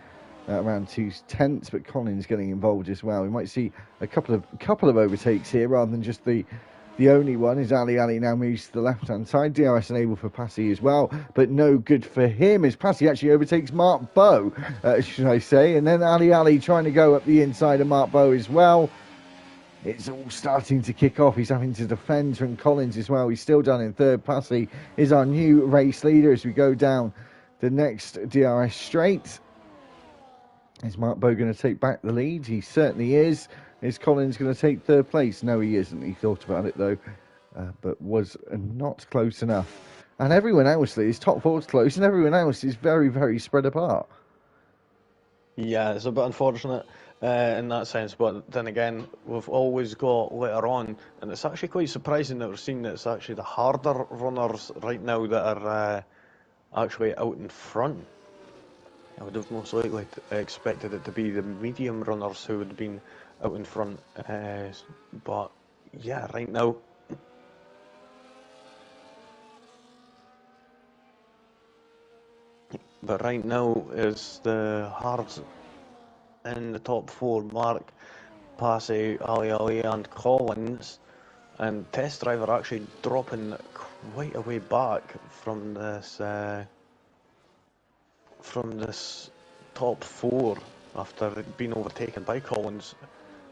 around 2/10, but Collins getting involved as well. We might see a couple of overtakes here rather than just the only one. Is Ali now moves to the left-hand side. DRS enabled for Passy as well, but no good for him as Passy actually overtakes Mark Bowe, should I say. And then Ali trying to go up the inside of Mark Bowe as well. It's all starting to kick off. He's having to defend from Collins as well. He's still down in third. Passy is our new race leader as we go down the next DRS straight. Is Mark Bowe going to take back the lead? He certainly is. Is Collins going to take third place? No, he isn't. He thought about it, though, but was not close enough. And everyone else, his top 4's close, and everyone else is very, very spread apart. Yeah, it's a bit unfortunate in that sense, but then again, we've always got later on, and it's actually quite surprising that we're seeing that it's actually the harder runners right now that are actually out in front. I would have most likely expected it to be the medium runners who would have been out in front, but yeah, right now. But right now is the hards in the top 4: Mark, Passy, Ali, and Collins, and Test Driver actually dropping quite a way back from this top 4 after being overtaken by Collins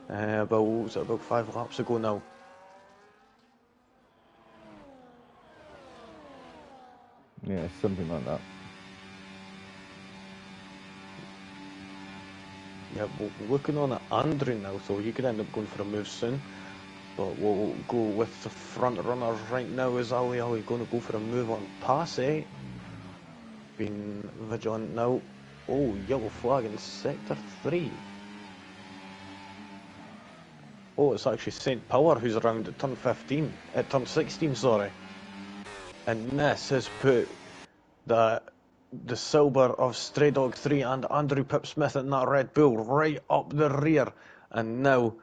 about 5 laps ago now. Yeah, something like that. Yeah, we're looking on at Andrew now, so he could end up going for a move soon. But we'll go with the front runners right now. Is Ali going to go for a move on Passy? Being vigilant now. Oh, yellow flag in sector 3. Oh, it's actually St. Power who's around at turn 16, sorry. And this has put the silver of Stray Dog 3 and Andrew Pipsmith in that Red Bull right up the rear. And now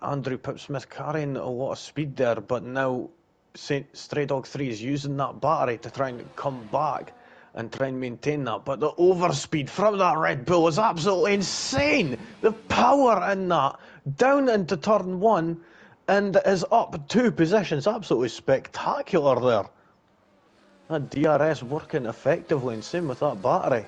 Andrew Pipsmith carrying a lot of speed there, but now Stray Dog 3 is using that battery to try and come back and try and maintain that. But the overspeed from that Red Bull is absolutely insane. The power in that, down into turn 1, and is up 2 positions. Absolutely spectacular there. That DRS working effectively, and same with that battery.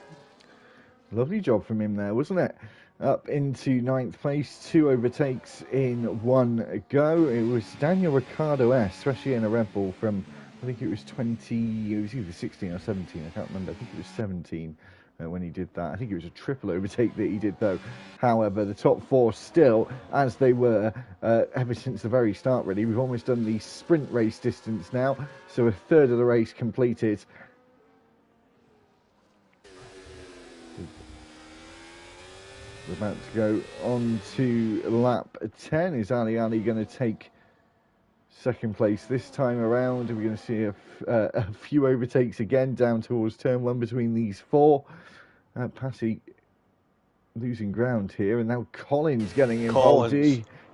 Lovely job from him there, wasn't it? Up into 9th place, 2 overtakes in one go. It was Daniel Ricciardo S, especially in a Red Bull from, I think it was either 16 or 17, I can't remember. I think it was 17 when he did that. I think it was a triple overtake that he did, though. However, the top 4 still, as they were ever since the very start, really. We've almost done the sprint race distance now, so a third of the race completed. We're about to go on to lap 10. Is Ali going to take second place this time around? We're going to see a few overtakes again down towards turn 1 between these four. Passy losing ground here, and now Collins getting involved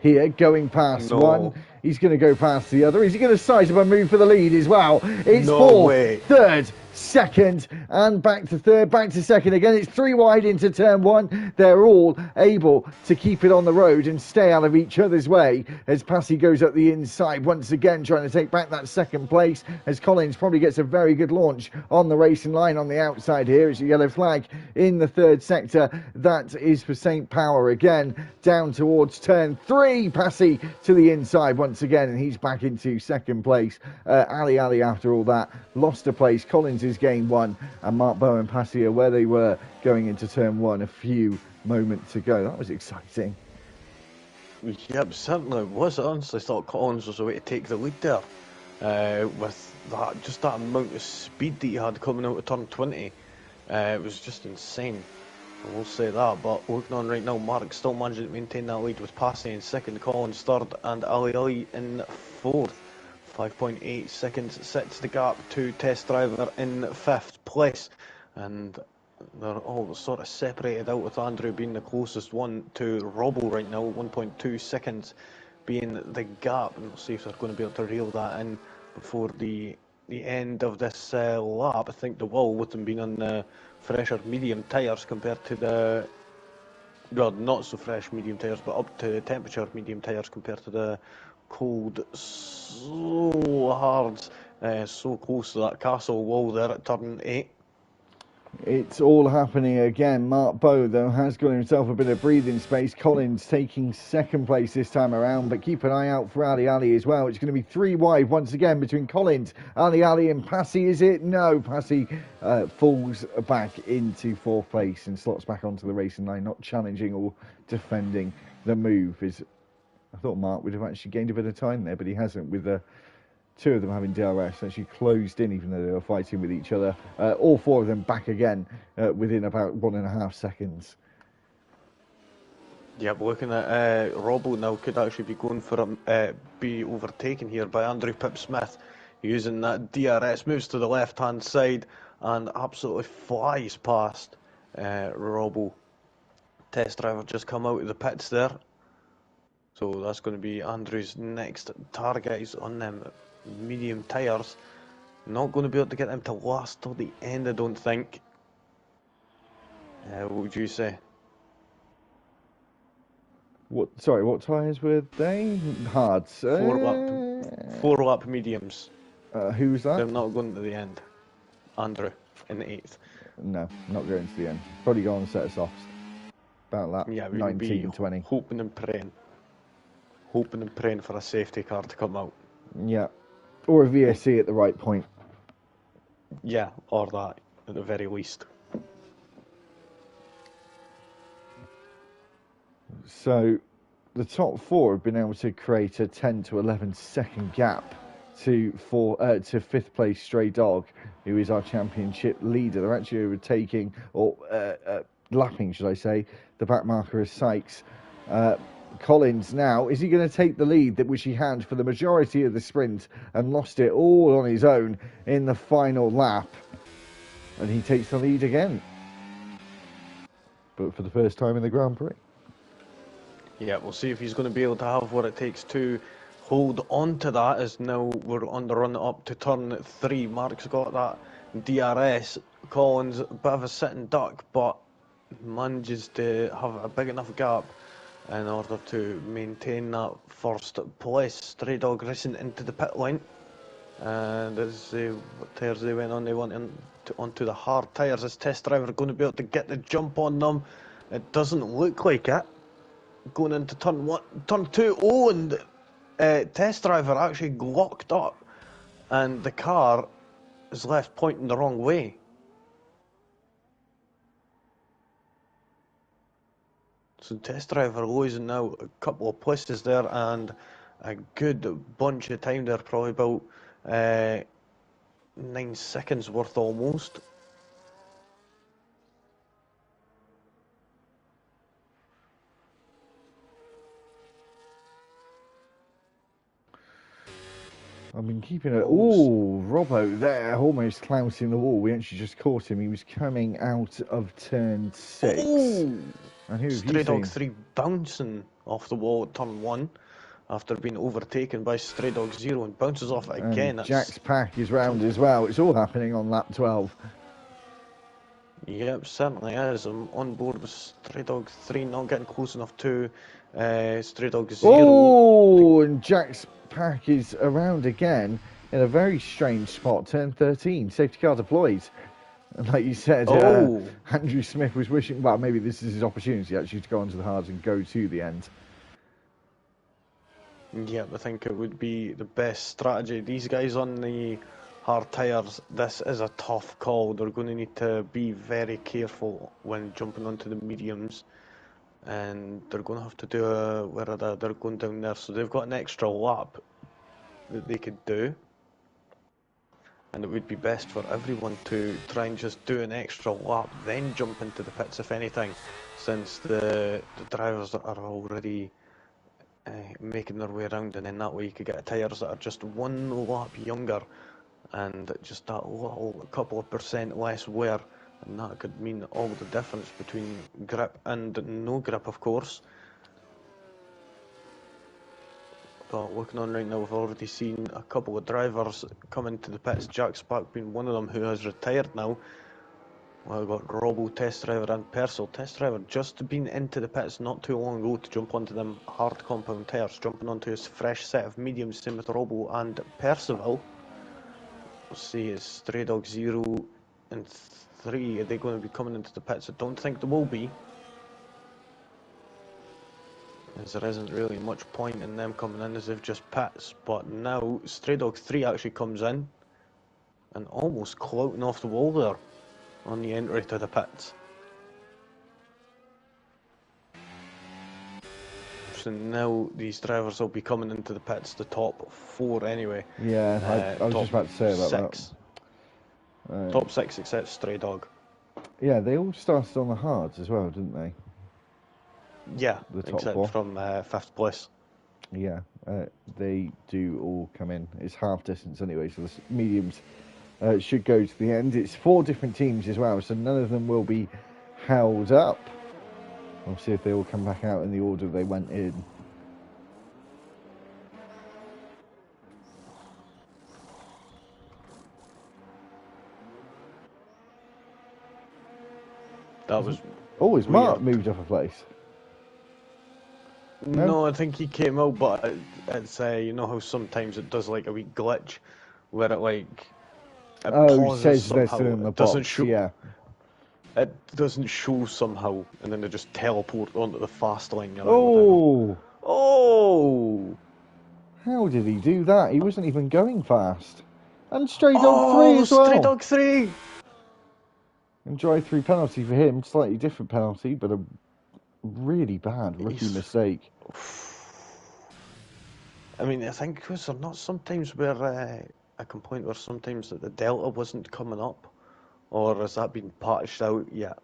here, going past one. He's going to go past the other. Is he going to size up a move for the lead as well? It's fourth, third, second, and back to third, back to second again. It's 3 wide into turn 1. They're all able to keep it on the road and stay out of each other's way as Passy goes up the inside once again, trying to take back that second place, as Collins probably gets a very good launch on the racing line on the outside here. It's a yellow flag in the third sector. That is for St. Power again, down towards turn 3. Passy to the inside once again, and he's back into second place. Ali after all that lost a place. Collins is gained 1, and Mark Bowen and Passy are where they were going into turn 1 a few moments ago. That was exciting. Yep, certainly was. I honestly thought Collins was the way to take the lead there. With that amount of speed that he had coming out of turn 20. It was just insane. I will say that, but looking on right now, Mark still managing to maintain that lead with Passy in second, Collins third, and Ali in fourth. 5.8 seconds sets the gap to Test Driver in fifth place, and they're all sort of separated out, with Andrew being the closest one to Robbo right now, 1.2 seconds being the gap, and we'll see if they're going to be able to reel that in before the end of this lap. I think they will, with them being on the fresher medium tyres compared to the, well, not so fresh medium tyres, but up to temperature medium tyres compared to the cold, so hard, so close to that castle wall there at turn 8. It's all happening again. Mark Bowe, though, has got himself a bit of breathing space. Collins taking second place this time around, but keep an eye out for Ali as well. It's going to be 3 wide once again between Collins, Ali and Passy, is it? No, Passy falls back into fourth place and slots back onto the racing line, not challenging or defending the move. I thought Mark would have actually gained a bit of time there, but he hasn't, with the two of them having DRS actually closed in, even though they were fighting with each other. All 4 of them back again within about 1.5 seconds. Yep, looking at Robbo now, could actually be going for be overtaken here by Andrew Pip-Smith, using that DRS, moves to the left hand side and absolutely flies past Robbo. Test Driver just come out of the pits there, so that's going to be Andrew's next target. He's on them medium tyres. Not going to be able to get them to last till the end, I don't think. What would you say? What tyres were they? Hards. 4 lap mediums. Who's that? They're not going to the end. Andrew in the 8th. No, not going to the end. Probably go on a set of softs. About that. Yeah, we 19 and 20. Hoping and praying for a safety car to come out. Yeah. Or a VSC at the right point. Yeah, or that at the very least. So the top 4 have been able to create a 10 to 11 second gap to 5th place Stray Dog, who is our championship leader. They're actually overtaking, or lapping, should I say, the back marker of Sykes. Collins now, is he going to take the lead that which he had for the majority of the sprint and lost it all on his own in the final lap? And he takes the lead again, but for the first time in the Grand Prix. Yeah, we'll see if he's going to be able to have what it takes to hold on to that, as now we're on the run up to turn 3. Mark's got that DRS. Collins, a bit of a sitting duck, but manages to have a big enough gap in order to maintain that first place. Stray Dog racing into the pit line, and as what tyres they went on, they went onto the hard tyres. Is Test Driver going to be able to get the jump on them? It doesn't look like it. Going into turn 2, oh, and Test Driver actually locked up, and the car is left pointing the wrong way. So Test Driver losing now a couple of places there, and a good bunch of time there, probably about 9 seconds worth almost. I've been keeping it. Ooh, Robbo there, almost clouting the wall. We actually just caught him. He was coming out of turn 6. Oh! And who have Stray you Dog seen? 3 bouncing off the wall at turn 1 after being overtaken by Stray Dog 0 and bounces off it again. And Jack's pack is round as well. It's all happening on lap 12. Yep, certainly is. I'm on board with Stray Dog 3, not getting close enough to Stray Dog 0. Oh, and Jack's pack is around again in a very strange spot. Turn 13, safety car deployed. And like you said, Andrew Smith was wishing, well, maybe this is his opportunity actually to go onto the hards and go to the end. Yep, I think it would be the best strategy. These guys on the hard tyres, this is a tough call. They're going to need to be very careful when jumping onto the mediums. And they're going to have to do they're going down there. So they've got an extra lap that they could do. And it would be best for everyone to try and just do an extra lap, then jump into the pits if anything, since the drivers are already making their way around, and then that way you could get tyres that are just one lap younger and just that little couple of percent less wear, and that could mean all the difference between grip and no grip, of course. But looking on right now, we've already seen a couple of drivers come into the pits, Jack Spack being one of them, who has retired now. Well, we've got Robbo, Test Driver and Percival. Test Driver just been into the pits not too long ago to jump onto them hard compound tyres, jumping onto his fresh set of mediums, same with Robbo and Percival. We'll see, it's Stray Dog 0 and 3, are they going to be coming into the pits? I don't think they will be, as there isn't really much point in them coming in as they've just pits. But now Stray Dog 3 actually comes in and almost clouting off the wall there on the entry to the pits. So now these drivers will be coming into the pits, the top 4 anyway. Yeah, I was just about to say about 6. that. Top 6 except Stray Dog. Yeah, they all started on the hards as well, didn't they? Yeah, the top except 4 from 5th place. Yeah, they do all come in. It's half distance anyway, so the mediums should go to the end. It's 4 different teams as well, so none of them will be held up. We'll see if they all come back out in the order they went in. That was... Oh, is Mark moved up a place? No, I think he came out, but it's you know how sometimes it does like a wee glitch where it like it pauses says somehow. in the It doesn't box, show. yeah. It doesn't show somehow, and then they just teleport onto the fast line. Oh! Oh! How did he do that? He wasn't even going fast. And Stray Dog 3 as well. Stray Dog 3! And drive-through penalty for him. Slightly different penalty, but a really bad rookie mistake. I mean, I think was there not sometimes where a complaint where sometimes that the delta wasn't coming up, or has that been patched out yet?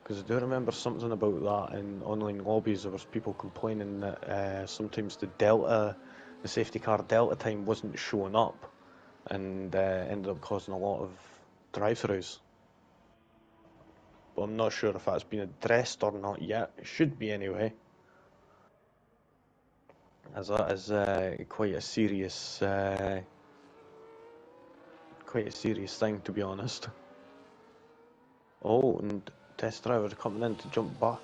Because I do remember something about that in online lobbies. There was people complaining that sometimes the safety car delta time wasn't showing up, and ended up causing a lot of drive-throughs. But I'm not sure if that's been addressed or not yet. It should be anyway, as that is quite a serious thing, to be honest. Oh, and Test Driver coming in to jump back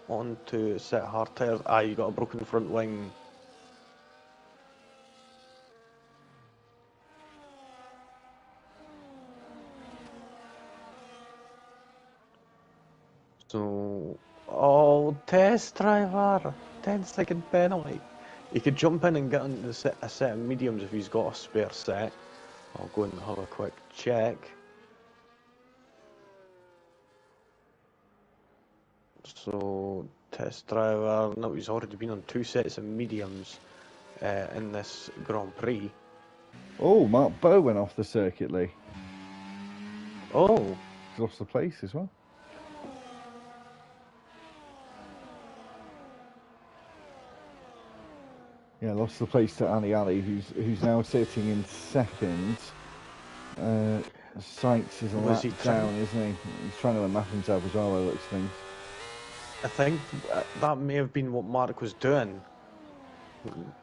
onto a set of hard tyres. You got a broken front wing. So, Test Driver, 10-second penalty. He could jump in and get on a set of mediums if he's got a spare set. I'll go and have a quick check. So, Test Driver, no, he's already been on 2 sets of mediums in this Grand Prix. Oh, Mark Bowe went off the circuit, Lee. Oh. He's lost the place as well. Yeah, lost the place to Ali, who's now sitting in second. Sykes is a lap down, isn't he? He's trying to unlap himself as well, by the looks of things. I think that may have been what Mark was doing.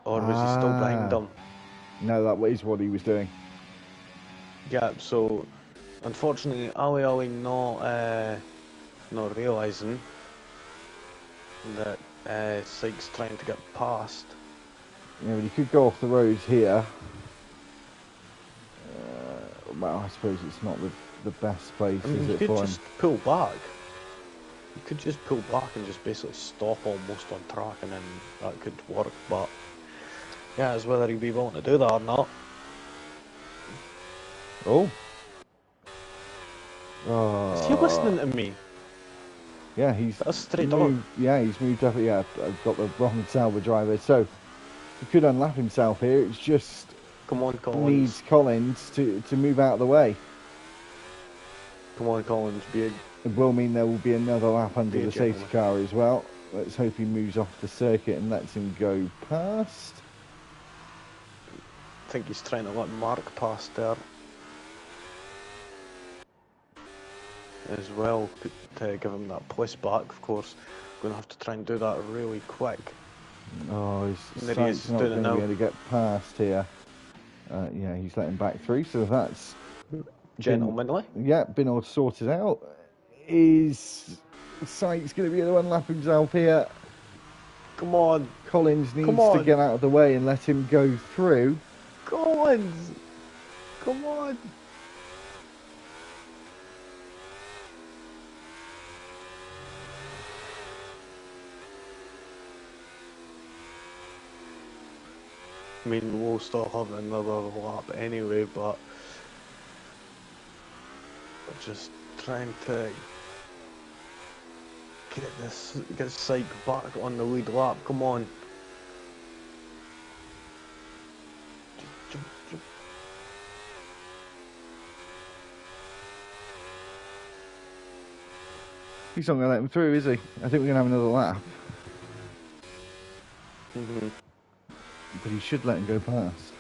Or was he still behind him? No, that is what he was doing. Yeah, so unfortunately Ali not realising that Sykes trying to get past. Yeah, but he could go off the road here. Well, I suppose it's not the best place, I mean, is you it, could for just pull back. You could just pull back and just basically stop almost on track, and then that could work. But yeah, it's whether he'd be willing to do that or not. Oh. Is he listening to me? Yeah, he's straight on. Yeah, he's moved up. Yeah, I've got the wrong Sauber driver, so he could unlap himself here. It's just come on, Collins. Needs Collins to move out of the way. Come on, Collins. It will mean there will be another lap under the safety car as well. Let's hope he moves off the circuit and lets him go past. I think he's trying to let Mark pass there as well to give him that place back. Of course, going to have to try and do that really quick. Oh, he's not going to be able to get past here. Yeah, he's letting back through, so that's gentlemanly. Been all sorted out. Is Sykes going to be able to unlap himself here? Come on. Collins needs to get out of the way and let him go through. Collins! Come on! I mean, we'll still have another lap anyway, but we're just trying to get Syke back on the lead lap. Come on. He's not going to let him through, is he? I think we're going to have another lap. But he should let him go past.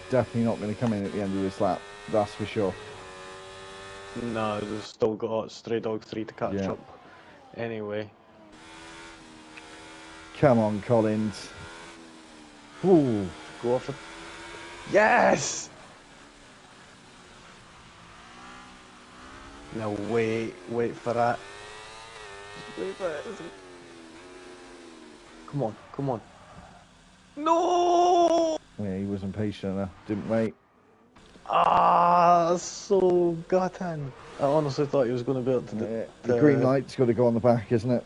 Definitely not going to come in at the end of this lap, that's for sure. No, they've still got Stray Dog 3 to catch up. Anyway. Come on, Collins. Ooh. Go off it. Yes! No, wait for that. Wait for it. Come on. No! Yeah, he wasn't patient enough, didn't wait. Ah, so gutting. I honestly thought he was going to be able to... The green light's got to go on the back, isn't it?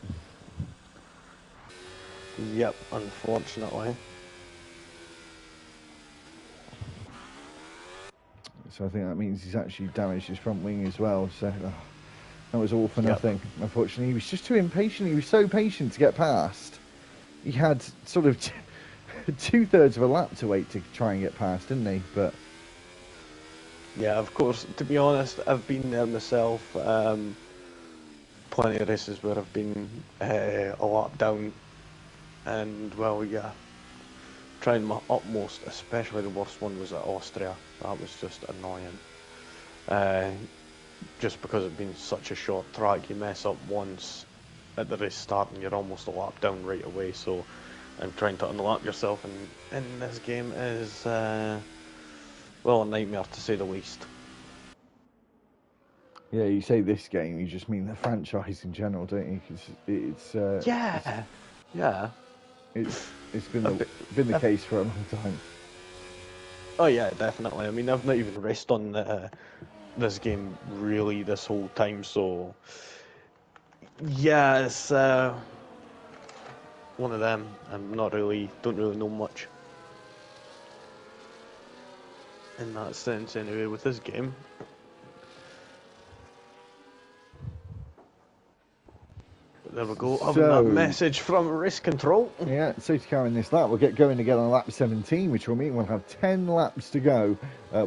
Yep, unfortunately. So I think that means he's actually damaged his front wing as well. So that was all for nothing. Unfortunately, he was just too impatient. He was so patient to get past. He had sort of 2/3 of a lap to wait to try and get past, didn't he? But yeah, of course. To be honest, I've been there myself. Plenty of races where I've been a lap down, and well, yeah, trying my utmost. Especially the worst one was at Austria. That was just annoying. Just because it's been such a short track, you mess up once at the race start and you're almost a lap down right away. So, and trying to unlap yourself in this game is, well, a nightmare to say the least. yeah, you say this game, you just mean the franchise in general, don't you? Because it's yeah. It's been the case for a long time. Oh yeah, definitely. I mean, I've not even raced on this game really this whole time, so yeah, it's one of them. I'm don't really know much in that sense anyway with this game. But there we go, having that message from race control. Yeah, safety car in this lap. We'll get going again on lap 17, which will mean we'll have 10 laps to go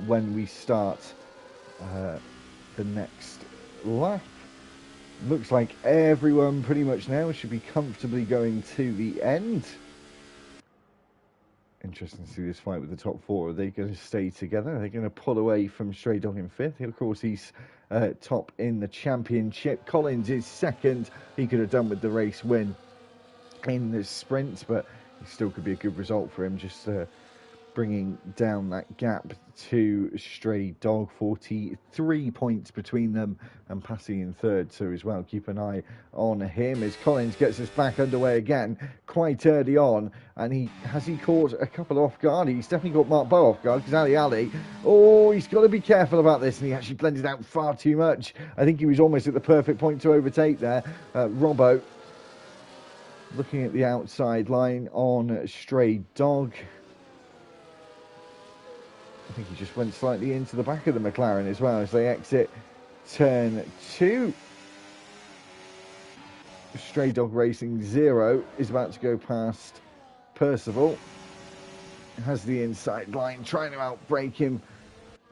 when we start the next lap. Looks like everyone pretty much now should be comfortably going to the end. Interesting to see this fight with the top four. Are they going to stay together? Are they going to pull away from Stray Dog in fifth? Of course, he's top in the championship. Collins is second. He could have done with the race win in the sprint, but it still could be a good result for him, just bringing down that gap to Stray Dog. 43 points between them, and passing in third, so as well keep an eye on him as Collins gets us back underway again quite early on. And he caught a couple off guard. He's definitely got Mark Bow off guard, because Ali, he's got to be careful about this, and he actually blended out far too much. I think he was almost at the perfect point to overtake there. Robbo looking at the outside line on Stray Dog. I think he just went slightly into the back of the McLaren as well as they exit turn 2. Stray Dog Racing 0 is about to go past Percival. Has the inside line, trying to outbrake him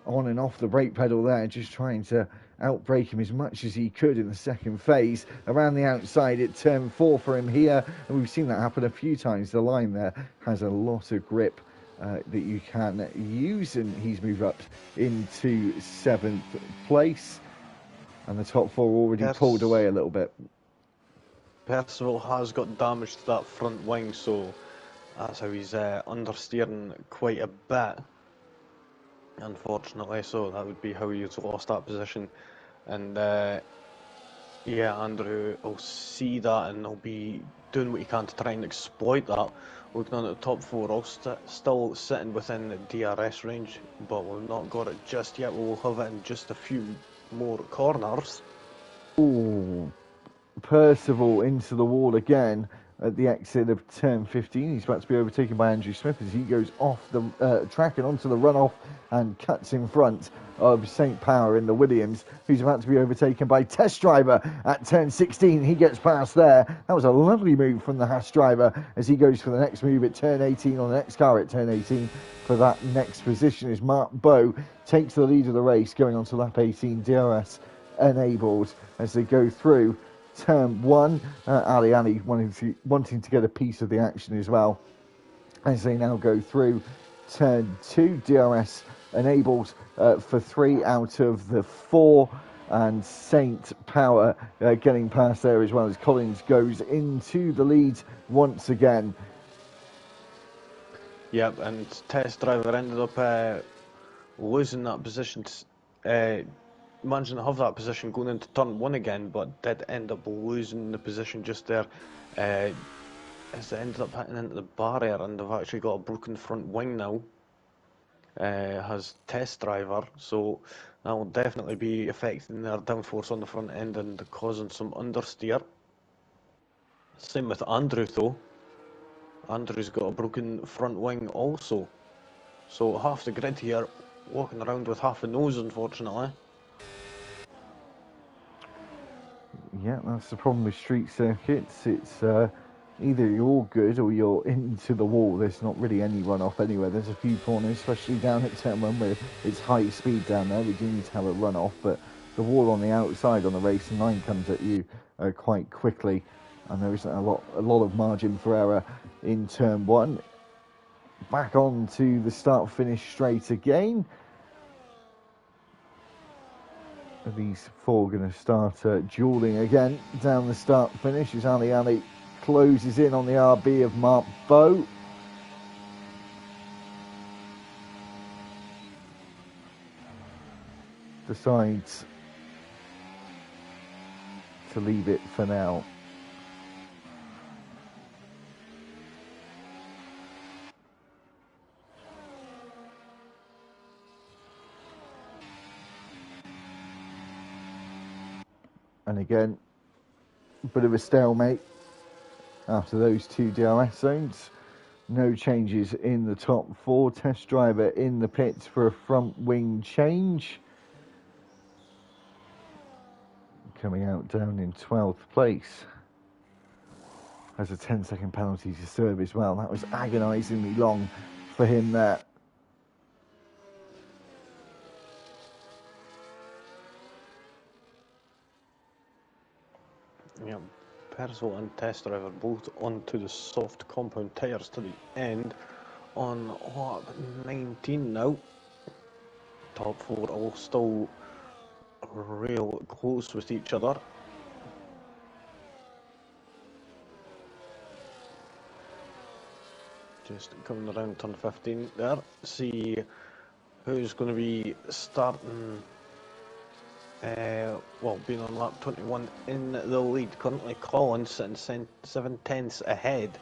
on and off the brake pedal there, just trying to outbrake him as much as he could in the second phase. Around the outside at turn 4 for him here, and we've seen that happen a few times. The line there has a lot of grip that you can use, and he's moved up into 7th place, and the top 4 already pulled away a little bit. Percival has got damage to that front wing, so that's how he's understeering quite a bit, unfortunately. So that would be how he's lost that position. And yeah, Andrew will see that, and he'll be doing what he can to try and exploit that. Looking on at the top 4, all still sitting within the DRS range, but we've not got it just yet. We'll have it in just a few more corners. Ooh, Percival into the wall again at the exit of turn 15. He's about to be overtaken by Andrew Smith as he goes off the track and onto the runoff and cuts in front of St. Power in the Williams, who's about to be overtaken by Test Driver at turn 16. He gets past there. That was a lovely move from the Haas driver as he goes for the next move at turn 18 on the next car at turn 18 for that next position as Mark Bow takes the lead of the race going on to lap 18, DRS enabled as they go through turn 1. Ali wanting to get a piece of the action as well as they now go through turn 2. DRS enabled for 3 out of the 4, and St. Power getting past there as well as Collins goes into the lead once again. Yep, and Test Driver ended up losing that position, managing to have that position going into turn 1 again, but did end up losing the position just there. As they ended up hitting into the barrier, and they've actually got a broken front wing now. Has Test Driver, so that will definitely be affecting their downforce on the front end and causing some understeer. Same with Andrew though. Andrew's got a broken front wing also, so half the grid here walking around with half a nose, unfortunately. Yeah, that's the problem with street circuits. It's either you're all good or you're into the wall. There's not really any runoff anywhere. There's a few corners, especially down at turn 1 where it's high speed down there. We do need to have a runoff, but the wall on the outside on the racing line comes at you quite quickly, and there isn't a lot of margin for error in turn 1. Back on to the start-finish straight again. Are these 4 going to start dueling again down the start-finish as Ali closes in on the RB of Mark Bow. Decides to leave it for now. And again, a bit of a stalemate after those 2 DRS zones. No changes in the top 4. Test Driver in the pits for a front wing change. Coming out down in 12th place. Has a 10-second penalty to serve as well. That was agonisingly long for him there. Yeah, Percival and Test Driver both onto the soft compound tyres to the end on lap 19 now. Top four all still real close with each other. Just coming around turn 15 there. See who's going to be starting, being on lap 21 in the lead. Currently Collins sitting 7/10 ahead.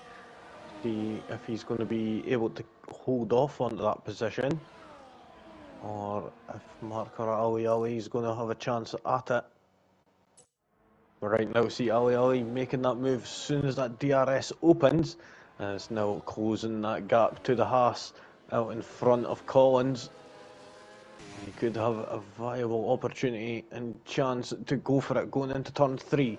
See if he's going to be able to hold off onto that position, or if Marker Ali is going to have a chance at it. But right now, see Ali making that move as soon as that DRS opens, and it's now closing that gap to the Haas out in front of Collins. He could have a viable opportunity and chance to go for it going into turn 3.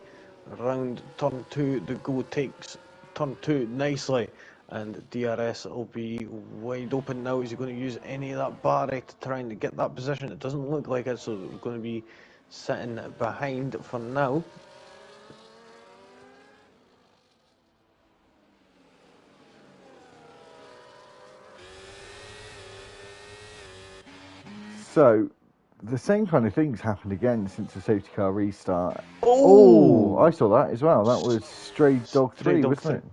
Around turn 2, the go takes turn 2 nicely, and DRS will be wide open now. Is he going to use any of that barrier to try and get that position? It doesn't look like it, so we're going to be sitting behind for now. So, the same kind of things happened again since the safety car restart. Oh, I saw that as well. That was Stray Dog 3, wasn't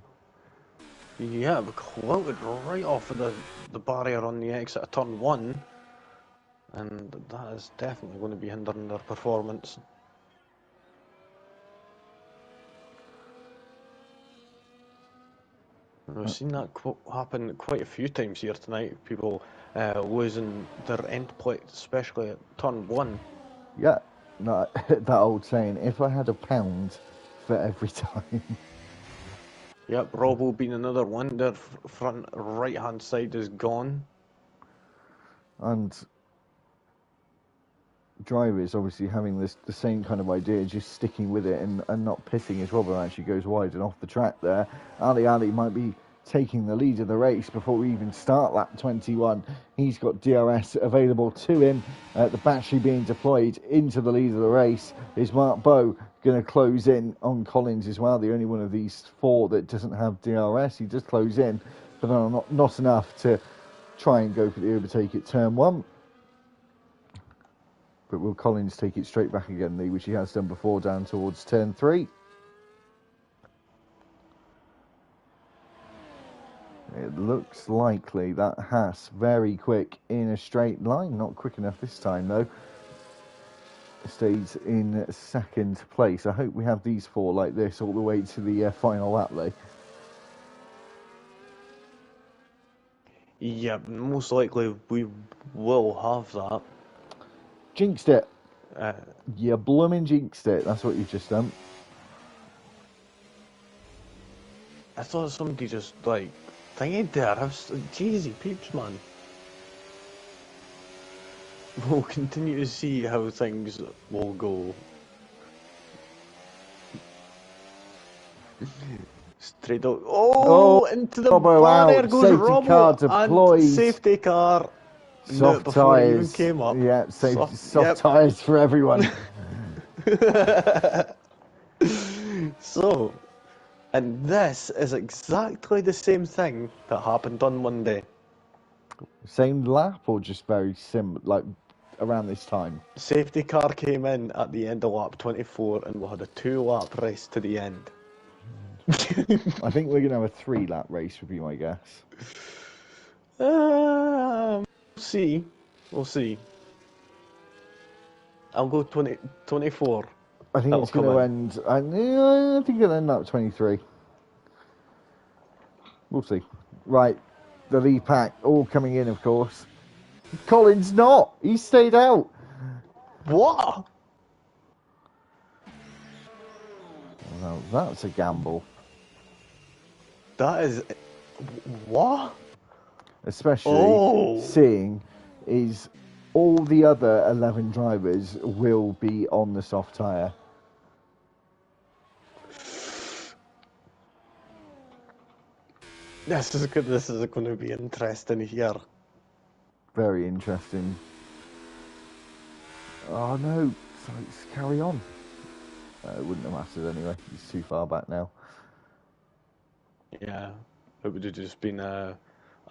it? Yeah, we floated right off of the barrier on the exit of turn 1, and that is definitely going to be hindering their performance. We've seen that happen quite a few times here tonight. People losing their end plate, especially at turn 1. Yeah, no, that old saying, if I had £1 for every time. Yep, Robbo being another one. Their front right-hand side is gone. And drivers obviously having the same kind of idea, just sticking with it and not pitting as Robbo actually goes wide and off the track there. Ali might be taking the lead of the race before we even start lap 21. He's got DRS available to him. The battery being deployed into the lead of the race. Is Mark Bowe going to close in on Collins as well? The only one of these four that doesn't have DRS. He does close in, but not enough to try and go for the overtake at turn 1. But will Collins take it straight back again, Lee, which he has done before, down towards turn 3? It looks likely that Haas very quick in a straight line. Not quick enough this time, though. Stays in second place. I hope we have these four like this all the way to the final lap, Lee. Yeah, most likely we will have that. Jinxed it. You blooming jinxed it. That's what you've just done. I thought somebody just, like, thingy there. Jeezy peeps, man. We'll continue to see how things will go. Straight up. Into the barrier goes safety car deployed. And safety car. Soft before tyres. It even came up. Yeah, soft tyres for everyone. So, and this is exactly the same thing that happened on Monday. Same lap or just very similar, like around this time? Safety car came in at the end of lap 24 and we had a 2-lap race to the end. I think we're going to have a 3-lap race, would be my guess. We'll see. I'll go 24. I think it's going to end. I think it'll end up 23. We'll see. Right, the lead pack all coming in, of course. Collins not. He stayed out. What? Well, that's a gamble. That is what? Especially seeing is all the other 11 drivers will be on the soft tyre. This is going to be interesting here. Very interesting. Oh no, so let's carry on. It wouldn't have mattered anyway. He's too far back now. Yeah, it would have just been a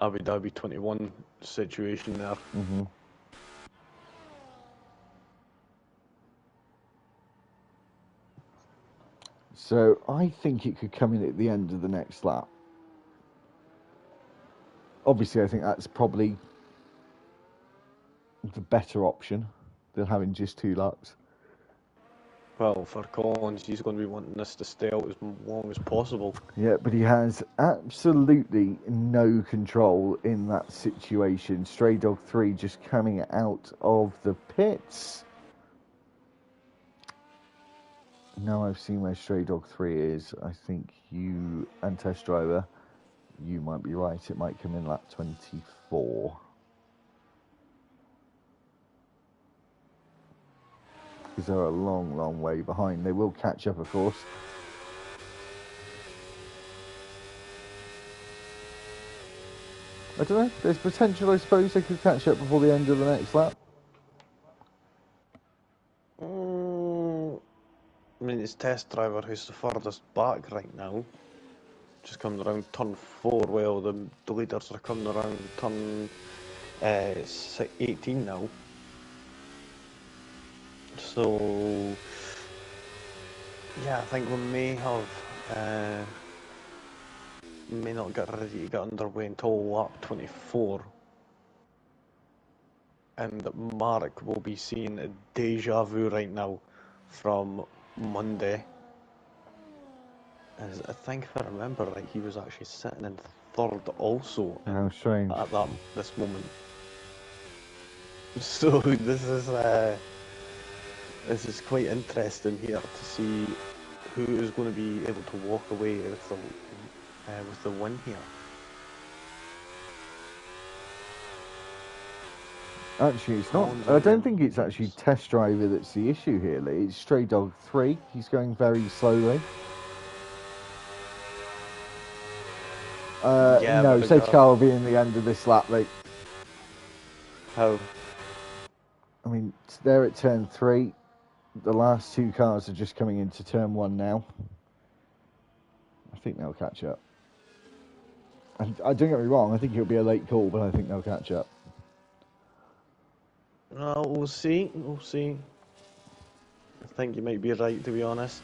Abu Dhabi 21 situation there. Mm-hmm. So I think it could come in at the end of the next lap. Obviously, I think that's probably the better option than having just 2 laps. Well, for Collins, he's going to be wanting this to stay out as long as possible. Yeah, but he has absolutely no control in that situation. Stray Dog 3 just coming out of the pits. Now I've seen where Stray Dog 3 is, I think you and Test Driver, you might be right. It might come in lap 24. Because they're a long, long way behind. They will catch up, of course. I don't know. There's potential, I suppose, they could catch up before the end of the next lap. I mean, it's Test Driver who's the furthest back right now. Just coming around turn 4, well, the leaders are coming around turn 18 now. So, yeah, I think we may not get ready to get underway until lap 24. And Mark will be seeing a deja vu right now from Monday. As I think, if I remember right, he was actually sitting in 3rd also How strange. at this moment. So this is quite interesting here to see who is going to be able to walk away with the win here. Actually, it's not. I don't think it's actually Test Driver that's the issue here, Lee. It's Stray Dog 3. He's going very slowly. No, safety car will be in the end of this lap, Lee. How? I mean, they're at turn 3. The last 2 cars are just coming into turn 1 now. I think they'll catch up. And don't get me wrong, I think it'll be a late call, but I think they'll catch up. We'll see. We'll see. I think you might be right, to be honest.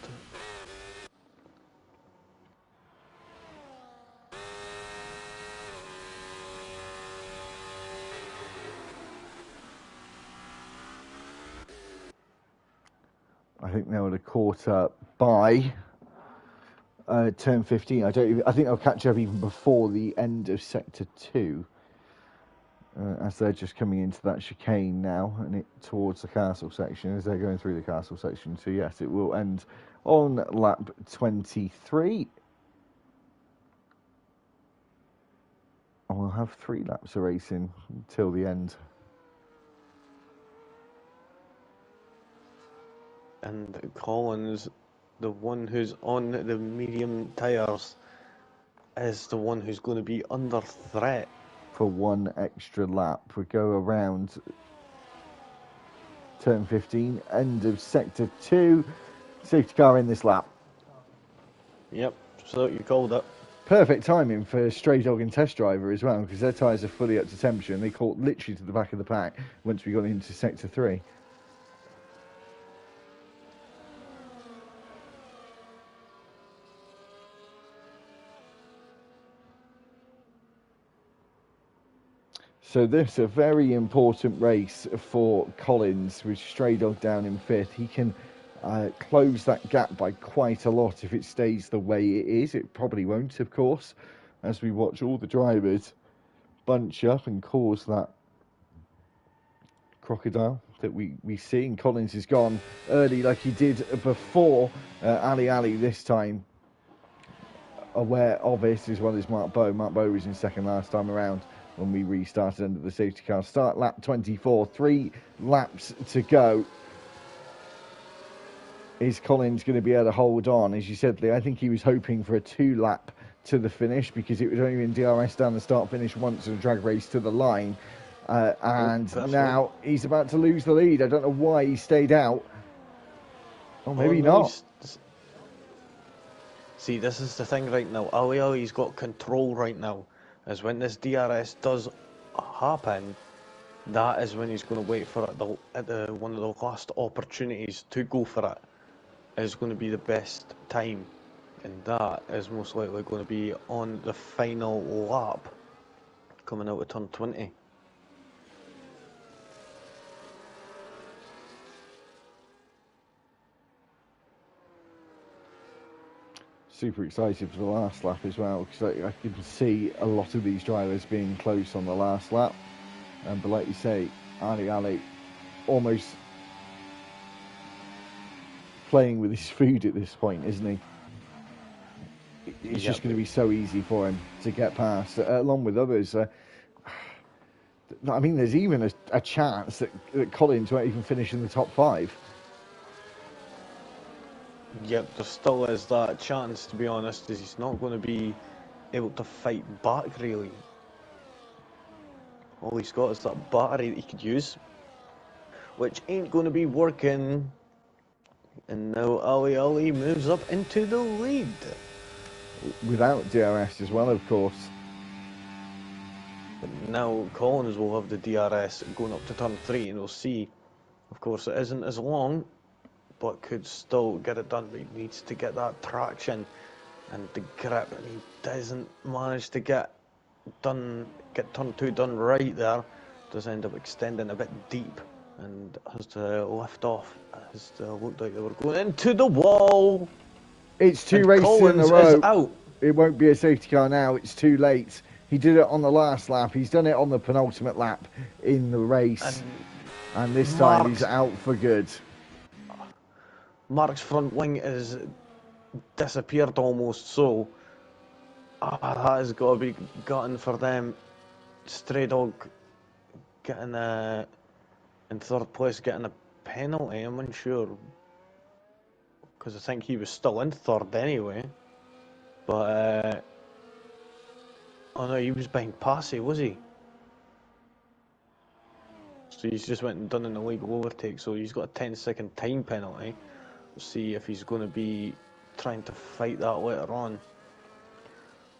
I think they would have caught up by turn 15. I think they'll catch up even before the end of sector 2, as they're just coming into that chicane now and towards the castle section as they're going through the castle section. So yes, it will end on lap 23. And we'll have 3 laps of racing until the end. And Collins, the one who's on the medium tyres, is the one who's going to be under threat. For 1 extra lap. We go around turn 15, end of sector 2. Safety car in this lap. Yep, so you called it. Perfect timing for Stray Dog and Test Driver as well, because their tyres are fully up to temperature and they caught literally to the back of the pack once we got into sector 3. So this is a very important race for Collins with Stray Dog down in 5th. He can close that gap by quite a lot if it stays the way it is. It probably won't, of course, as we watch all the drivers bunch up and cause that crocodile that we see. And Collins has gone early like he did before. Ali this time aware of it, as well as Mark Bowe. Mark Bowe was in second last time around when we restarted under the safety car. Start lap 24, 3 laps to go. Is Collins going to be able to hold on? As you said, Lee, I think he was hoping for a 2-lap to the finish because it was only been DRS down the start-finish once in a drag race to the line. And now he's about to lose the lead. I don't know why he stayed out. Oh, maybe no, not. See, this is the thing right now. Ali's got control right now. As when this DRS does happen, that is when he's going to wait for it. One of the last opportunities to go for it is going to be the best time, and that is most likely going to be on the final lap, coming out of turn 20. Super excited for the last lap as well, because I can see a lot of these drivers being close on the last lap. But like you say, Ali almost playing with his food at this point, isn't he? It's just going to be so easy for him to get past, along with others. I mean, there's even a chance that Collins won't even finish in the top 5. Yep, there still is that chance, to be honest, as he's not going to be able to fight back, really. All he's got is that battery that he could use, which ain't going to be working. And now Ali moves up into the lead. Without DRS as well, of course. But now Collins will have the DRS going up to turn 3, and we'll see. Of course, it isn't as long, but could still get it done. But he needs to get that traction and the grip, and he doesn't manage to get turn 2 done right there. Does end up extending a bit deep and has to lift off. As looked like they were going into the wall. It's 2 races in a row. It won't be a safety car now. It's too late. He did it on the last lap. He's done it on the penultimate lap in the race. And this time he's out for good. Mark's front wing is disappeared almost, so that has got to be gotten for them. Stray Dog getting in third place, getting a penalty. I'm unsure, because I think he was still in third anyway. But oh no, he was behind Passy, was he? So he's just went and done an illegal overtake, so he's got a 10-second time penalty. We'll see if he's going to be trying to fight that later on.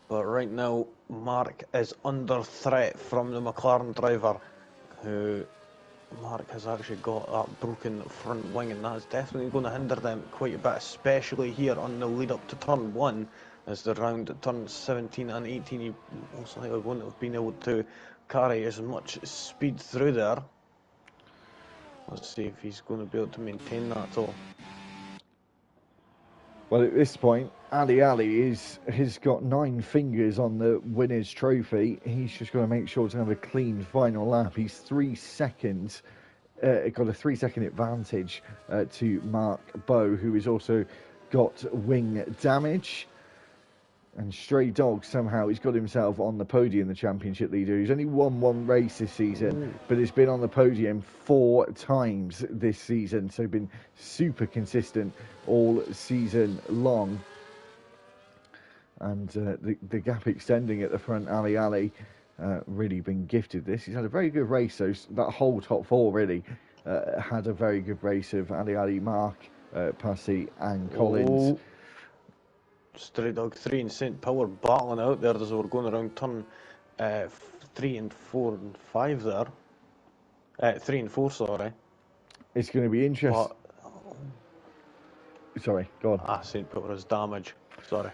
But right now, Mark is under threat from the McLaren driver, who Mark has actually got that broken front wing, and that's definitely going to hinder them quite a bit, especially here on the lead up to turn 1. As the round at turn 17 and 18, he most likely wouldn't have been able to carry as much speed through there. Let's see if he's going to be able to maintain that at all. Well, at this point, Ali has got 9 fingers on the winner's trophy. He's just got to make sure to have a clean final lap. He's 3 seconds, got a 3-second advantage to Mark Bowe, who has also got wing damage. And Stray Dog, somehow, he's got himself on the podium, the championship leader. He's only won 1 race this season, but has been on the podium 4 times this season. So been super consistent all season long. And the gap extending at the front, Ali really been gifted this. He's had a very good race, so that whole top 4 really had a very good race of Ali, Mark, Passy and Collins. Stray Dog 3 and St. Power battling out there as we're going around turn 3 and 4 and 5 there. 3 and 4, sorry. It's going to be interesting. Sorry, go on. St. Power has damage. Sorry.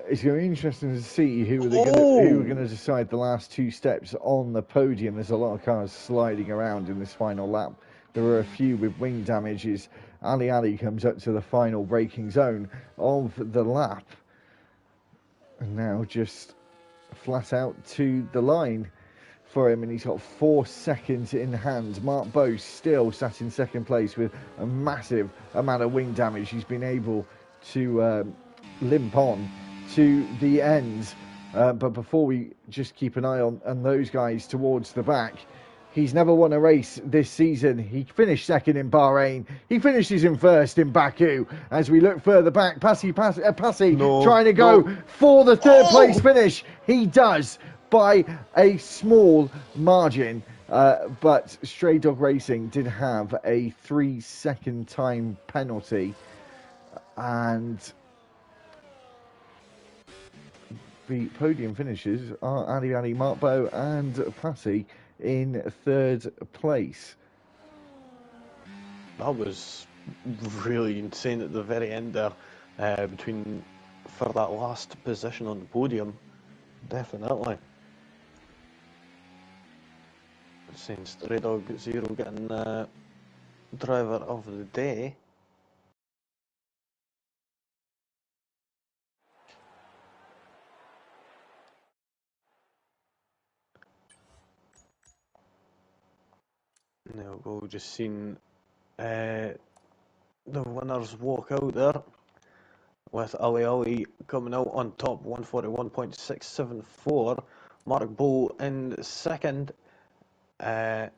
It's going to be interesting to see who are going to decide the last 2 steps on the podium. There's a lot of cars sliding around in this final lap. There are a few with wing damages. Ali comes up to the final braking zone of the lap. And now just flat out to the line for him. And he's got 4 seconds in hand. Mark Bowe still sat in second place with a massive amount of wing damage. He's been able to limp on to the end. But before we just keep an eye on those guys towards the back, he's never won a race this season. He finished second in Bahrain. He finishes in first in Baku. As we look further back, Passy trying to go for the third place finish. He does by a small margin. But Stray Dog Racing did have a 3-second time penalty, and the podium finishers are Ali Markbo and Passy in third place. That was really insane at the very end there, for that last position on the podium. Definitely. Saying Stray Dog Zero getting driver of the day. There we go, just seen the winners walk out there, with Ali coming out on top, 141.674. Mark Bull in second. Passy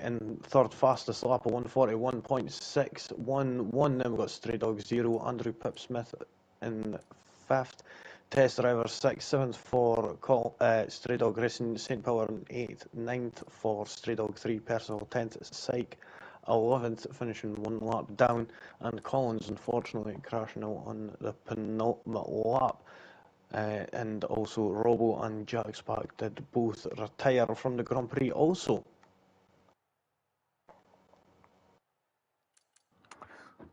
in third fastest lap of 141.611. Then we've got Stray Dog Zero, Andrew Pipsmith in fifth. Test driver 6th, 7th for Stray Dog Racing, St. Power in 8th, 9th for Stray Dog 3, Percival 10th, Psych 11th, finishing one lap down, and Collins unfortunately crashing out on the penultimate lap. And also Robo and Jack Spark did both retire from the Grand Prix also.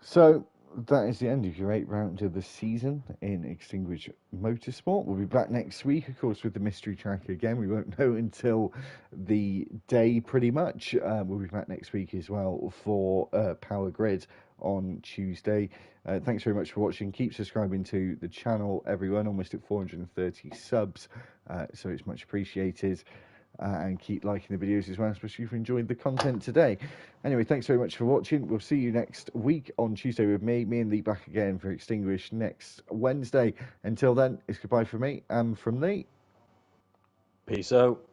So that is the end of your 8th round of the season in Extinguished Motorsport. We'll be back next week, of course, with the mystery track again. We won't know until the day, pretty much. We'll be back next week as well for Power Grid on Tuesday. Thanks very much for watching. Keep subscribing to the channel, everyone. Almost at 430 subs, so it's much appreciated. And keep liking the videos as well, especially if you enjoyed the content today. Anyway, thanks very much for watching. We'll see you next week on Tuesday with me and Lee back again for Extinguished next Wednesday. Until then, it's goodbye from me and from Lee. Peace out.